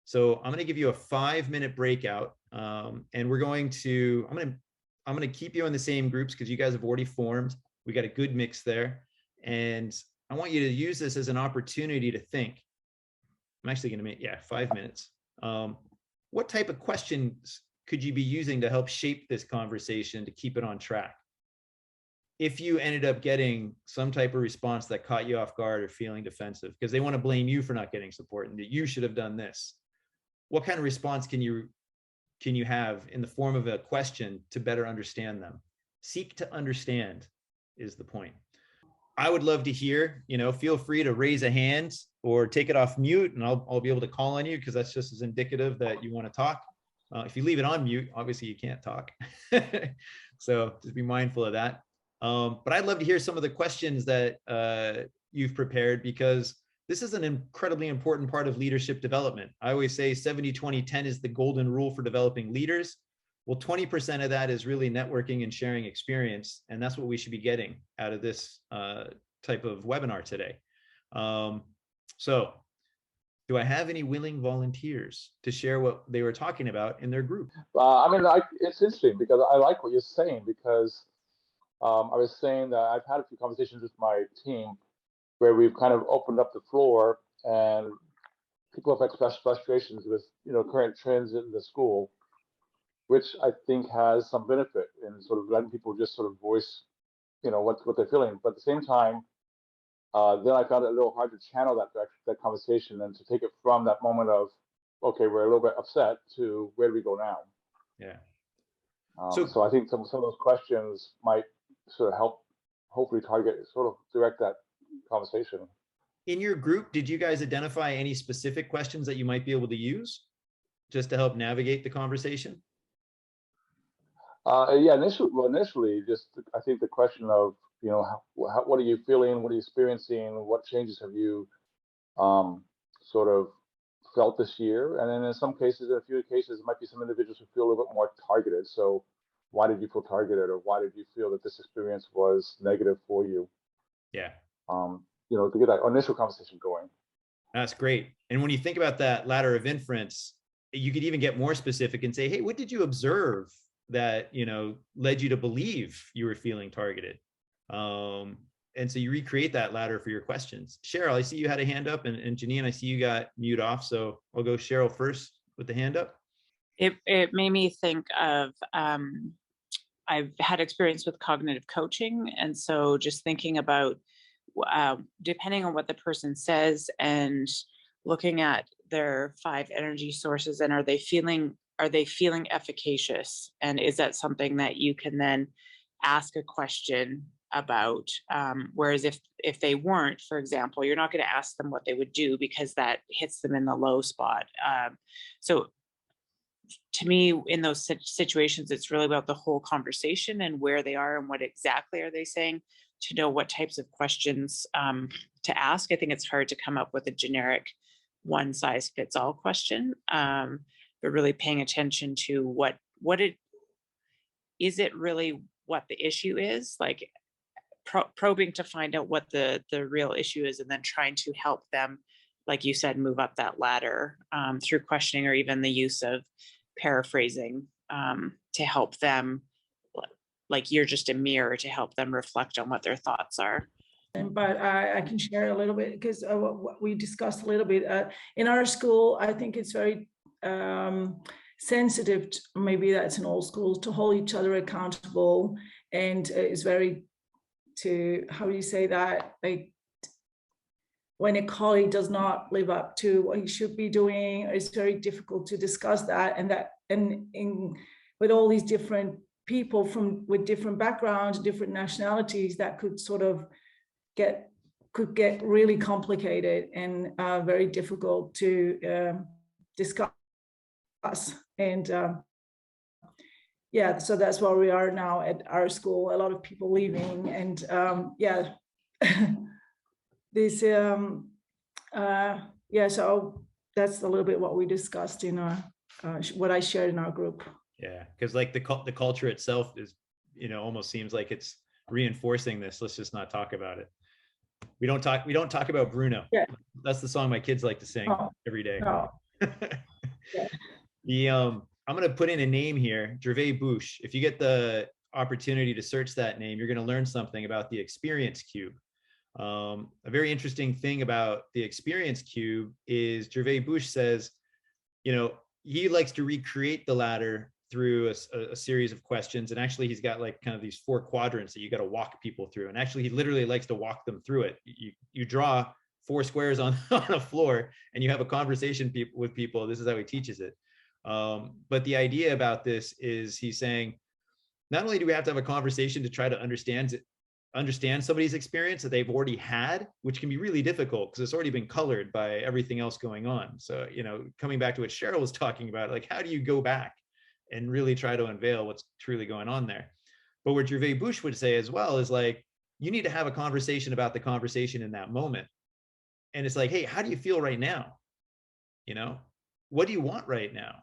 So I'm going to give you a 5-minute breakout, and we're going to, I'm going to keep you in the same groups because you guys have already formed. We got a good mix there, and I want you to use this as an opportunity to think. I'm actually going to make, 5 minutes. What type of questions could you be using to help shape this conversation to keep it on track? If you ended up getting some type of response that caught you off guard or feeling defensive because they want to blame you for not getting support and that you should have done this, what kind of response can you have in the form of a question to better understand them? Seek to understand is the point. I would love to hear, feel free to raise a hand or take it off mute, and I'll be able to call on you because that's just as indicative that you want to talk. If you leave it on mute, obviously you can't talk. So just be mindful of that. But I'd love to hear some of the questions that you've prepared, because this is an incredibly important part of leadership development. I always say 70-20-10 is the golden rule for developing leaders. Well, 20% of that is really networking and sharing experience. And that's what we should be getting out of this type of webinar today. So do I have any willing volunteers to share what they were talking about in their group?
It's interesting because I like what you're saying, because I was saying that I've had a few conversations with my team where we've kind of opened up the floor and people have expressed frustrations with, current trends in the school, which I think has some benefit in sort of letting people just sort of voice, what they're feeling. But at the same time, then I found it a little hard to channel that conversation and to take it from that moment of, okay, we're a little bit upset, to where do we go now?
Yeah.
So I think some of those questions might sort of help, hopefully sort of direct that conversation.
In your group, did you guys identify any specific questions that you might be able to use just to help navigate the conversation?
Yeah, initially, just I think the question of, what are you feeling? What are you experiencing? What changes have you sort of felt this year? And then in some cases, in a few cases, it might be some individuals who feel a little bit more targeted. So why did you feel targeted, or why did you feel that this experience was negative for you?
Yeah.
To get that initial conversation going.
That's great. And when you think about that ladder of inference, you could even get more specific and say, hey, what did you observe that, led you to believe you were feeling targeted? And so you recreate that ladder for your questions. Cheryl, I see you had a hand up, and Janine, I see you got mute off. So I'll go Cheryl first with the hand up.
It made me think of, I've had experience with cognitive coaching. And so just thinking about, depending on what the person says and looking at their 5 energy sources, and are they feeling efficacious? And is that something that you can then ask a question about? Whereas if they weren't, for example, you're not going to ask them what they would do, because that hits them in the low spot. So to me, in those situations, it's really about the whole conversation and where they are and what exactly are they saying, to know what types of questions to ask. I think it's hard to come up with a generic one size fits all question, but really paying attention to what it is, it really what the issue is, like probing to find out what the real issue is, and then trying to help them, like you said, move up that ladder through questioning, or even the use of paraphrasing to help them, like you're just a mirror to help them reflect on what their thoughts are.
But I can share a little bit, because what we discussed a little bit in our school. I think it's very sensitive, maybe that's in all schools, to hold each other accountable, and it's very, how do you say that, like when a colleague does not live up to what he should be doing, it's very difficult to discuss that, and with all these different people with different backgrounds, different nationalities, that could sort of get really complicated and very difficult to discuss. And yeah, so that's where we are now at our school. A lot of people leaving, and yeah, this yeah. So that's a little bit what we discussed in our what I shared in our group.
Yeah, because like the culture itself is, almost seems like it's reinforcing this. Let's just not talk about it. We don't talk about Bruno.
Yeah.
That's the song my kids like to sing every day.
Yeah.
I'm going to put in a name here, Gervais Bush. If you get the opportunity to search that name, you're going to learn something about the experience cube. A very interesting thing about the experience cube is Gervais Bush says, he likes to recreate the ladder through a series of questions. And actually, he's got like kind of these 4 quadrants that you got to walk people through. And actually, he literally likes to walk them through it. You draw 4 squares on a floor, and you have a conversation with people. This is how he teaches it. But the idea about this is, he's saying, not only do we have to have a conversation to try to understand somebody's experience that they've already had, which can be really difficult because it's already been colored by everything else going on. So, coming back to what Cheryl was talking about, like, how do you go back and really try to unveil what's truly going on there? But what Gervais Bush would say as well is, like, you need to have a conversation about the conversation in that moment. And it's like, hey, how do you feel right now? What do you want right now?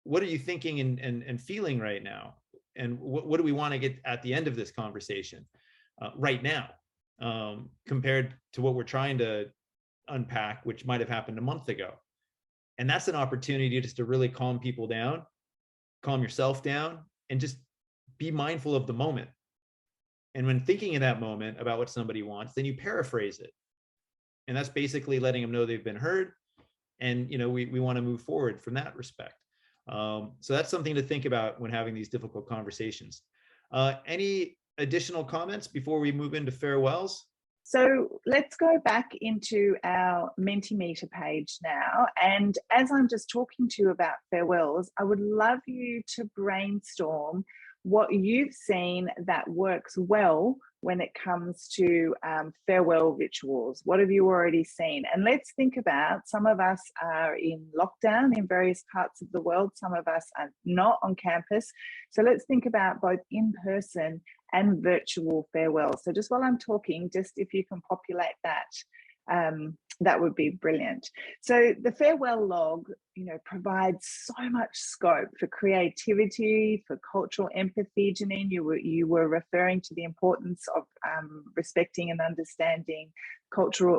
What are you thinking and feeling right now? And what do we want to get at the end of this conversation right now, compared to what we're trying to unpack, which might have happened a month ago? And that's an opportunity just to really calm people down, calm yourself down, and just be mindful of the moment. And when thinking in that moment about what somebody wants, then you paraphrase it. And that's basically letting them know they've been heard. And, we want to move forward from that respect. So that's something to think about when having these difficult conversations. Any additional comments before we move into farewells?
So let's go back into our Mentimeter page now. And as I'm just talking to you about farewells, I would love you to brainstorm what you've seen that works well when it comes to farewell rituals. What have you already seen? And let's think about, some of us are in lockdown in various parts of the world. Some of us are not on campus. So let's think about both in-person and virtual farewell. So just while I'm talking, just if you can populate that, that would be brilliant. So the farewell log, provides so much scope for creativity, for cultural empathy. Janine, you were referring to the importance of respecting and understanding culture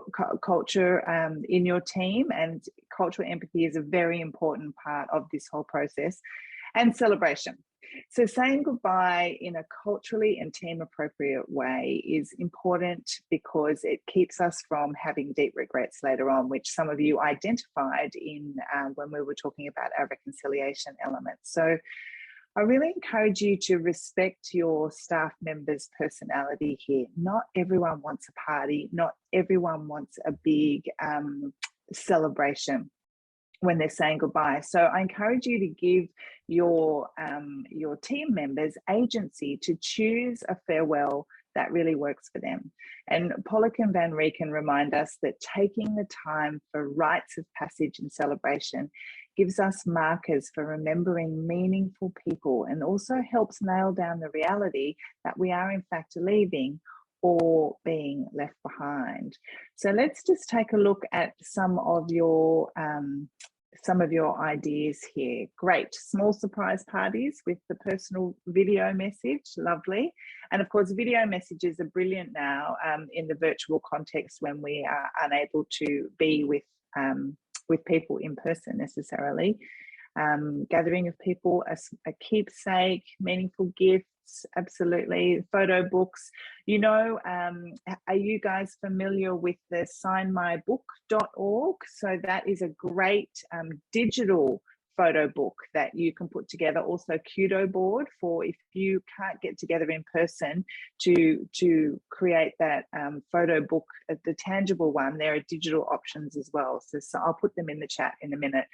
in your team, and cultural empathy is a very important part of this whole process. And celebration. So saying goodbye in a culturally and team appropriate way is important because it keeps us from having deep regrets later on, which some of you identified in when we were talking about our reconciliation elements. So I really encourage you to respect your staff members' personality here. Not everyone wants a party. Not everyone wants a big celebration when they're saying goodbye. So I encourage you to give your team members agency to choose a farewell that really works for them. And Pollock and Van Rieken remind us that taking the time for rites of passage and celebration gives us markers for remembering meaningful people, and also helps nail down the reality that we are in fact leaving or being left behind. So let's just take a look at some of your ideas here. Great. Small surprise parties with the personal video message. Lovely. And of course, video messages are brilliant now in the virtual context when we are unable to be with people in person necessarily. Gathering of people, a keepsake, meaningful gifts, absolutely. Photo books. Are you guys familiar with the signmybook.org? So that is a great digital photo book that you can put together. Also Kudo board for if you can't get together in person to create that photo book, the tangible one. There are digital options as well. So I'll put them in the chat in a minute.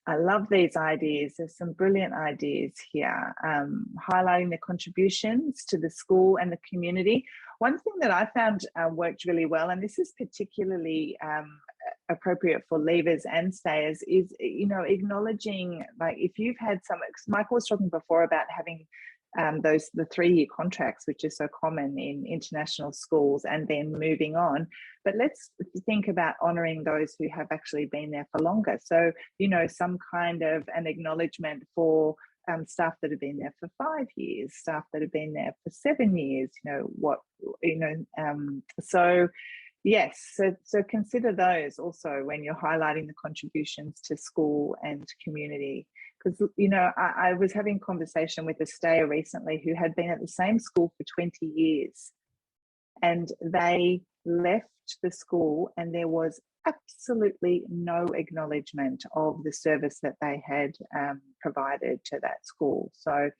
I love these ideas. There's some brilliant ideas here, highlighting the contributions to the school and the community. One thing that I found worked really well, and this is particularly appropriate for leavers and stayers, is, acknowledging, like, if you've had Michael was talking before about having the 3-year contracts, which is so common in international schools, and then moving on. But let's think about honouring those who have actually been there for longer. So, some kind of an acknowledgement for staff that have been there for 5 years, staff that have been there for 7 years, so yes, so consider those also when you're highlighting the contributions to school and community. Because, I was having a conversation with a stayer recently who had been at the same school for 20 years, and they left the school and there was absolutely no acknowledgement of the service that they had provided to that school. So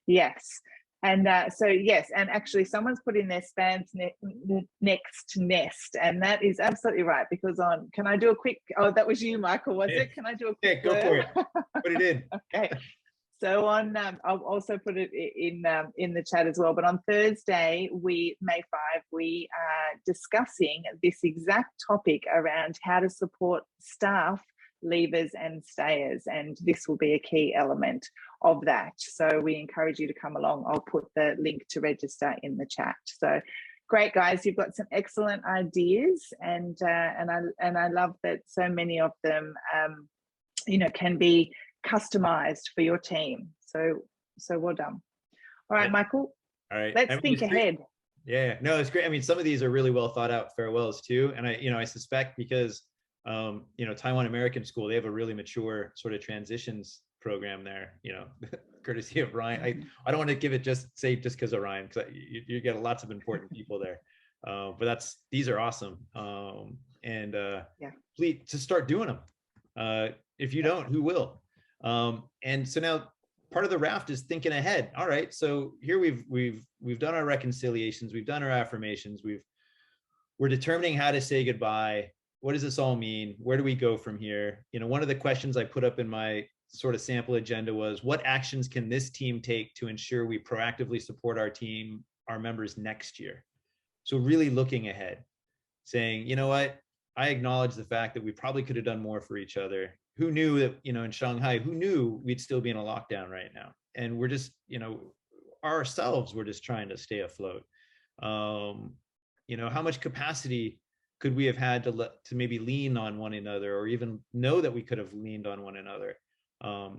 yes. And yes, and actually someone's put in their spans next nest, and that is absolutely right, because can I do a quick, that was you, Michael, was it? Can I do a quick
go for it. Put it in.
Okay. So I'll also put it in the chat as well, but on Thursday, May 5, we are discussing this exact topic around how to support staff, leavers and stayers, and this will be a key element of that. So we encourage you to come along. I'll put the link to register in the chat. So great, guys, you've got some excellent ideas, and I love that so many of them can be customized for your team. So well done. All right, Michael.
All right,
let's think ahead.
Yeah, no, it's great. I mean, some of these are really well thought out farewells too, and I suspect because Taiwan American School, they have a really mature sort of transitions program there. courtesy of Ryan. I don't want to give it just because of Ryan, because you get lots of important people there. But these are awesome. Please to start doing them. If you don't, who will? And so now part of the raft is thinking ahead. All right, so here we've done our reconciliations, we've done our affirmations, we're determining how to say goodbye. What does this all mean? Where do we go from here? One of the questions I put up in my sort of sample agenda was, what actions can this team take to ensure we proactively support our members next year? So really looking ahead, saying, you know what, I acknowledge the fact that we probably could have done more for each other. Who knew that, in Shanghai, who knew we'd still be in a lockdown right now? And we're just, ourselves, we're just trying to stay afloat. How much capacity could we have had to maybe lean on one another, or even know that we could have leaned on one another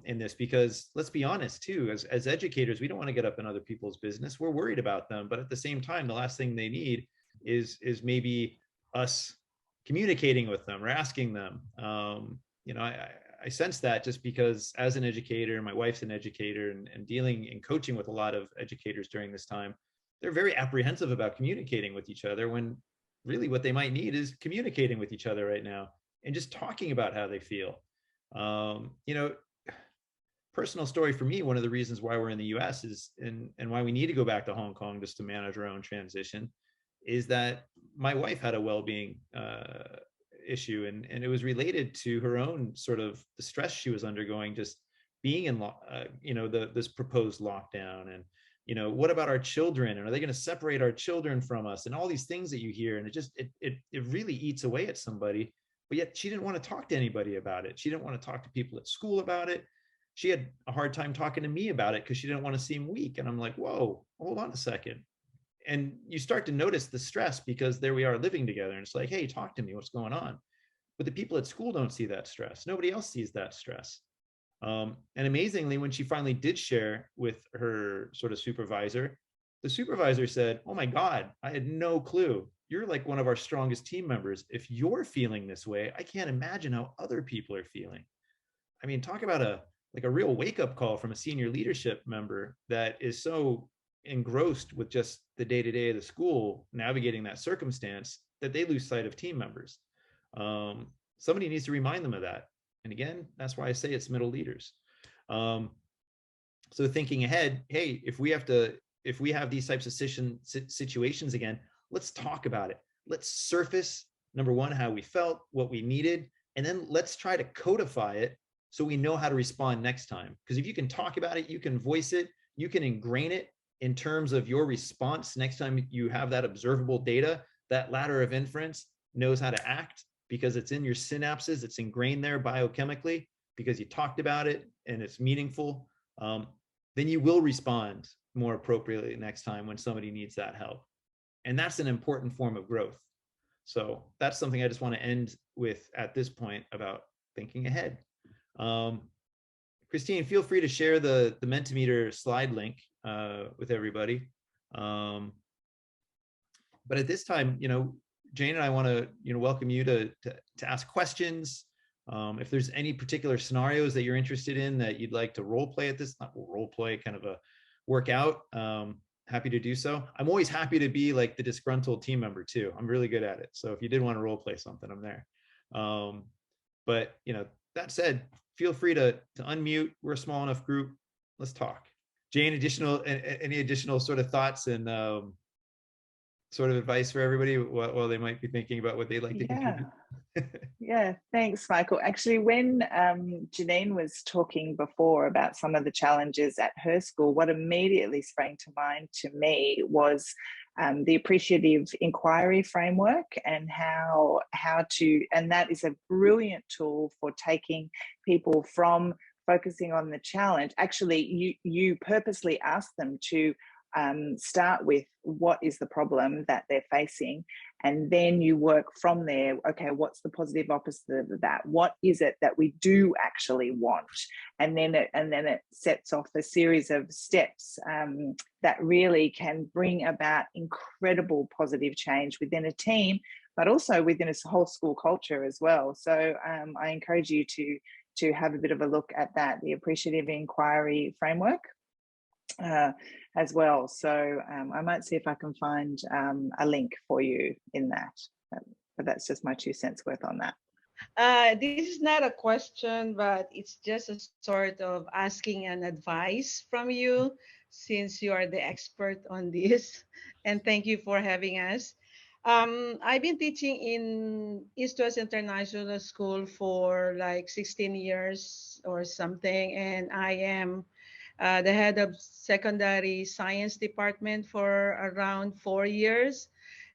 in this? Because let's be honest too, as educators, we don't want to get up in other people's business. We're worried about them, but at the same time, the last thing they need is maybe us communicating with them or asking them. I sense that just because as an educator, my wife's an educator, and dealing and coaching with a lot of educators during this time, they're very apprehensive about communicating with each other, when really what they might need is communicating with each other right now and just talking about how they feel. Personal story for me, one of the reasons why we're in the US is, and why we need to go back to Hong Kong just to manage our own transition, is that my wife had a well-being issue, and it was related to her own sort of the stress she was undergoing, just being in this proposed lockdown. And what about our children, and are they going to separate our children from us, and all these things that you hear, and it really eats away at somebody. But yet she didn't want to talk to anybody about it. She didn't want to talk to people at school about it. She had a hard time talking to me about it because she didn't want to seem weak. And I'm like, whoa, hold on a second. And you start to notice the stress, because there we are living together, and it's like, hey, talk to me, what's going on? But the people at school don't see that stress. Nobody else sees that stress. And amazingly, when she finally did share with her sort of supervisor, the supervisor said, oh my God, I had no clue. You're like one of our strongest team members. If you're feeling this way, I can't imagine how other people are feeling. I mean, talk about a real wake-up call from a senior leadership member that is so engrossed with just the day-to-day of the school, navigating that circumstance, that they lose sight of team members. Somebody needs to remind them of that. And again, that's why I say it's middle leaders. So thinking ahead, hey, if we have these types of situations again, let's talk about it. Let's surface, number one, how we felt, what we needed, and then let's try to codify it so we know how to respond next time. Because if you can talk about it, you can voice it, you can ingrain it in terms of your response next time you have that observable data, that ladder of inference knows how to act, because it's in your synapses, it's ingrained there biochemically, because you talked about it and it's meaningful. Then you will respond more appropriately next time when somebody needs that help. And that's an important form of growth. So that's something I just want to end with at this point about thinking ahead. Christine, feel free to share the Mentimeter slide link with everybody. But at this time, Jane and I want to welcome you to ask questions. If there's any particular scenarios that you're interested in that you'd like to role play at this, not role play, kind of a workout, happy to do so. I'm always happy to be like the disgruntled team member too. I'm really good at it. So if you did want to role play something, I'm there. But that said, feel free to unmute. We're a small enough group. Let's talk. Jane, any additional sort of thoughts and sort of advice for everybody while they might be thinking about what they'd like to contribute?
Yeah, thanks, Michael. Actually, when Janine was talking before about some of the challenges at her school, what immediately sprang to mind to me was the appreciative inquiry framework, and how to, and that is a brilliant tool for taking people from focusing on the challenge. Actually, you purposely ask them to start with what is the problem that they're facing, and then you work from there. Okay, what's the positive opposite of that? What is it that we do actually want? And then it sets off a series of steps that really can bring about incredible positive change within a team, but also within a whole school culture as well. So I encourage you to have a bit of a look at that, the appreciative inquiry framework. as well. So I might see if I can find a link for you in that. But that's just my 2 cents worth on that.
This is not a question, but it's just a sort of asking an advice from you, since you are the expert on this. And thank you for having us. I've been teaching in East West International School for like 16 years or something, and I am the head of secondary science department for around 4 years.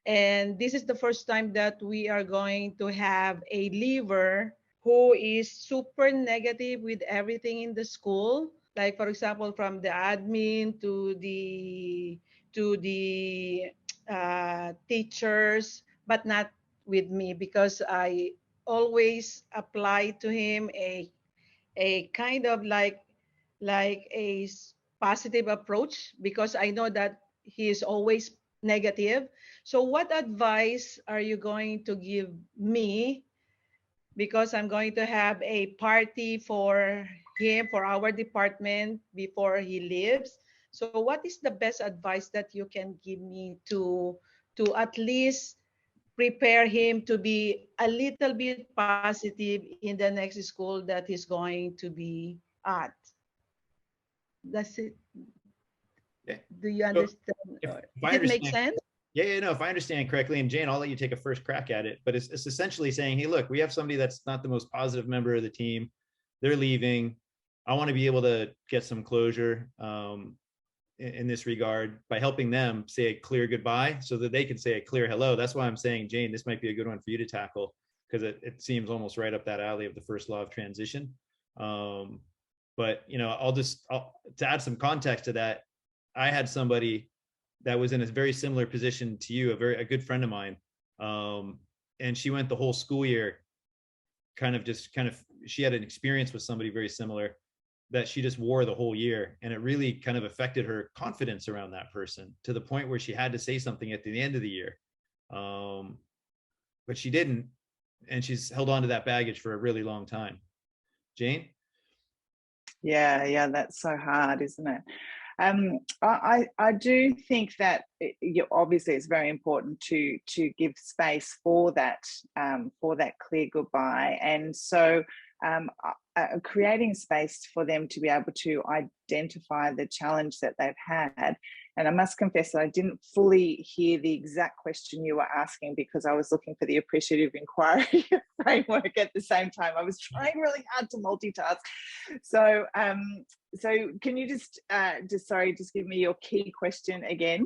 And this is the first time that we are going to have a leaver who is super negative with everything in the school. Like, for example, from the admin to the teachers, but not with me, because I always apply to him a kind of like a positive approach, because I know that he is always negative. So what advice are you going to give me? Because I'm going to have a party for him, for our department, before he leaves. So what is the best advice that you can give me to at least prepare him to be a little bit positive in the next school that he's going to be at? That's it.
Yeah.
Do you
So
understand?
if
Does it make sense?
Yeah, no, if I understand correctly, and Jane, I'll let you take a first crack at it, but it's essentially saying, hey, look, we have somebody that's not the most positive member of the team. They're leaving. I want to be able to get some closure in this regard by helping them say a clear goodbye so that they can say a clear hello. That's why I'm saying, Jane, this might be a good one for you to tackle, because it seems almost right up that alley of the first law of transition. But, you know, to add some context to that, I had somebody that was in a very similar position to you, a good friend of mine. And she went the whole school year she had an experience with somebody very similar that she just wore the whole year. And it really kind of affected her confidence around that person, to the point where she had to say something at the end of the year. But she didn't. And she's held on to that baggage for a really long time. Jane?
Yeah, that's so hard, isn't it? I do think that obviously it's very important to give space for that clear goodbye, and so creating space for them to be able to identify the challenge that they've had. And I must confess that I didn't fully hear the exact question you were asking, because I was looking for the appreciative inquiry framework at the same time. I was trying really hard to multitask. So can you just give me your key question again?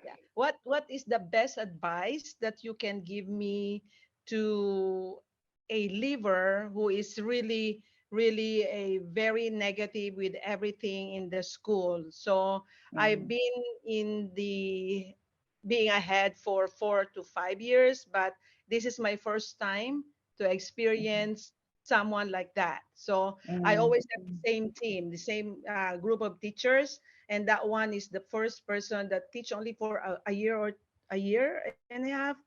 Yeah. What is the best advice that you can give me to a leaver who is really a very negative with everything in the school? So I've been being ahead for 4 to 5 years, but this is my first time to experience someone like that. So I always have the same team, the same group of teachers, and that one is the first person that teach only for a year and a half,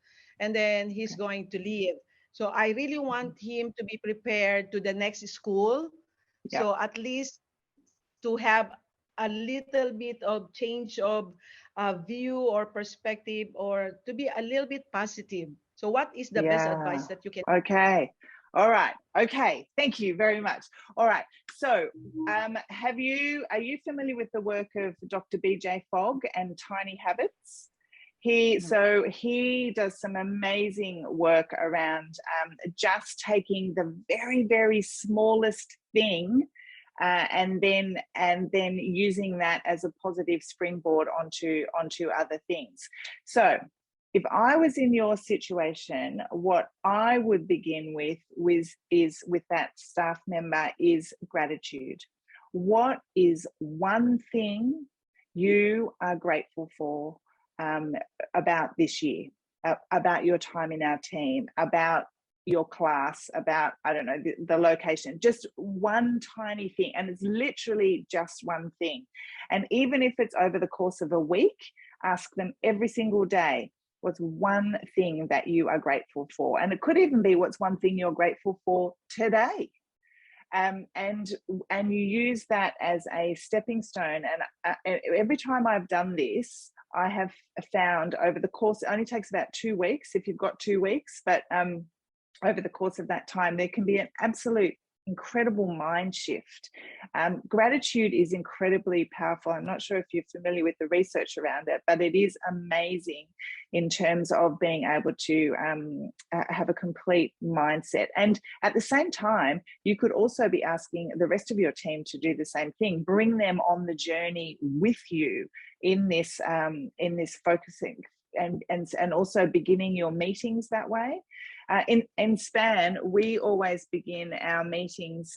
and then he's going to leave. So I really want him to be prepared to the next school. Yeah. So at least to have a little bit of change of view or perspective, or to be a little bit positive. So what is the best advice that you can?
Okay. All right. Okay. Thank you very much. All right. So are you familiar with the work of Dr. BJ Fogg and Tiny Habits? He does some amazing work around just taking the very, very smallest thing and then using that as a positive springboard onto other things. So if I was in your situation, what I would begin with is with that staff member is gratitude. What is one thing you are grateful for about this year, about your time in our team, about your class, about, I don't know, the location, just one tiny thing. And it's literally just one thing. And even if it's over the course of a week, ask them every single day, what's one thing that you are grateful for? And it could even be, what's one thing you're grateful for today? and you use that as a stepping stone. And every time I've done this, I have found over the course, it only takes about 2 weeks if you've got 2 weeks, but over the course of that time, there can be an absolute incredible mind shift. Gratitude is incredibly powerful. I'm not sure if you're familiar with the research around it, but it is amazing in terms of being able to have a complete mindset. And at the same time, you could also be asking the rest of your team to do the same thing. Bring them on the journey with you in this focusing, and also beginning your meetings that way. In SPAN, we always begin our meetings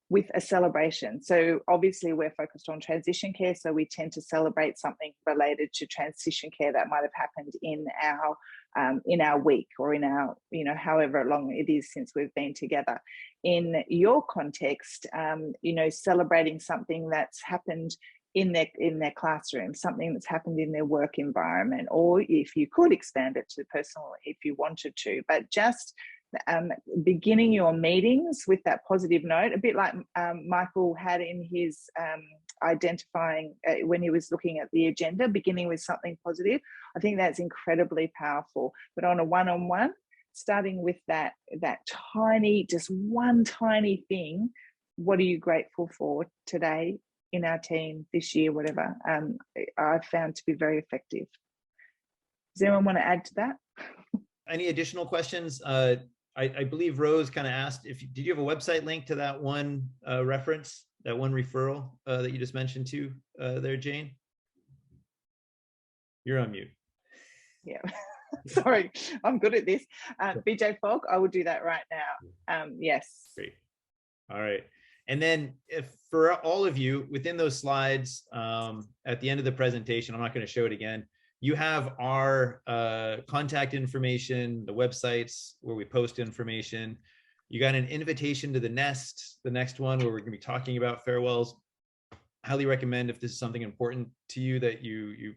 with a celebration. So obviously we're focused on transition care, so we tend to celebrate something related to transition care that might have happened in our week, or in our, however long it is since we've been together. In your context, celebrating something that's happened in their classroom, something that's happened in their work environment, or if you could expand it to personal if you wanted to, but just beginning your meetings with that positive note, a bit like Michael had in his identifying when he was looking at the agenda, beginning with something positive. I think that's incredibly powerful. But on a one-on-one, starting with that tiny, just one tiny thing, what are you grateful for today in our team this year, whatever, I've found to be very effective. Does anyone want to add to that?
Any additional questions? I believe Rose kind of asked, did you have a website link to that one reference, that one referral that you just mentioned to there, Jane? You're on mute.
Yeah, sorry, I'm good at this. BJ Fogg, I will do that right now. Yes.
Great. All right. And then for all of you, within those slides, at the end of the presentation, I'm not going to show it again, you have our contact information, the websites where we post information. You got an invitation to the Nest, the next one where we're going to be talking about farewells. Highly recommend, if this is something important to you, that you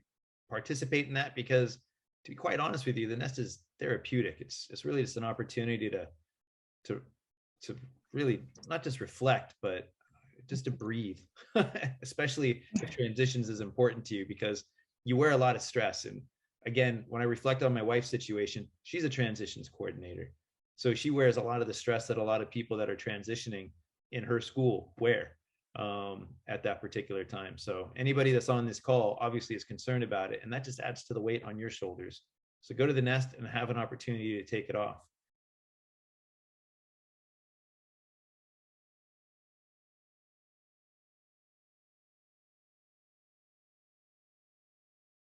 participate in that, because to be quite honest with you, the Nest is therapeutic. It's really just an opportunity to really not just reflect, but just to breathe, especially if transitions is important to you, because you wear a lot of stress. And again, when I reflect on my wife's situation, she's a transitions coordinator. So she wears a lot of the stress that a lot of people that are transitioning in her school wear at that particular time. So anybody that's on this call obviously is concerned about it, and that just adds to the weight on your shoulders. So go to the Nest and have an opportunity to take it off.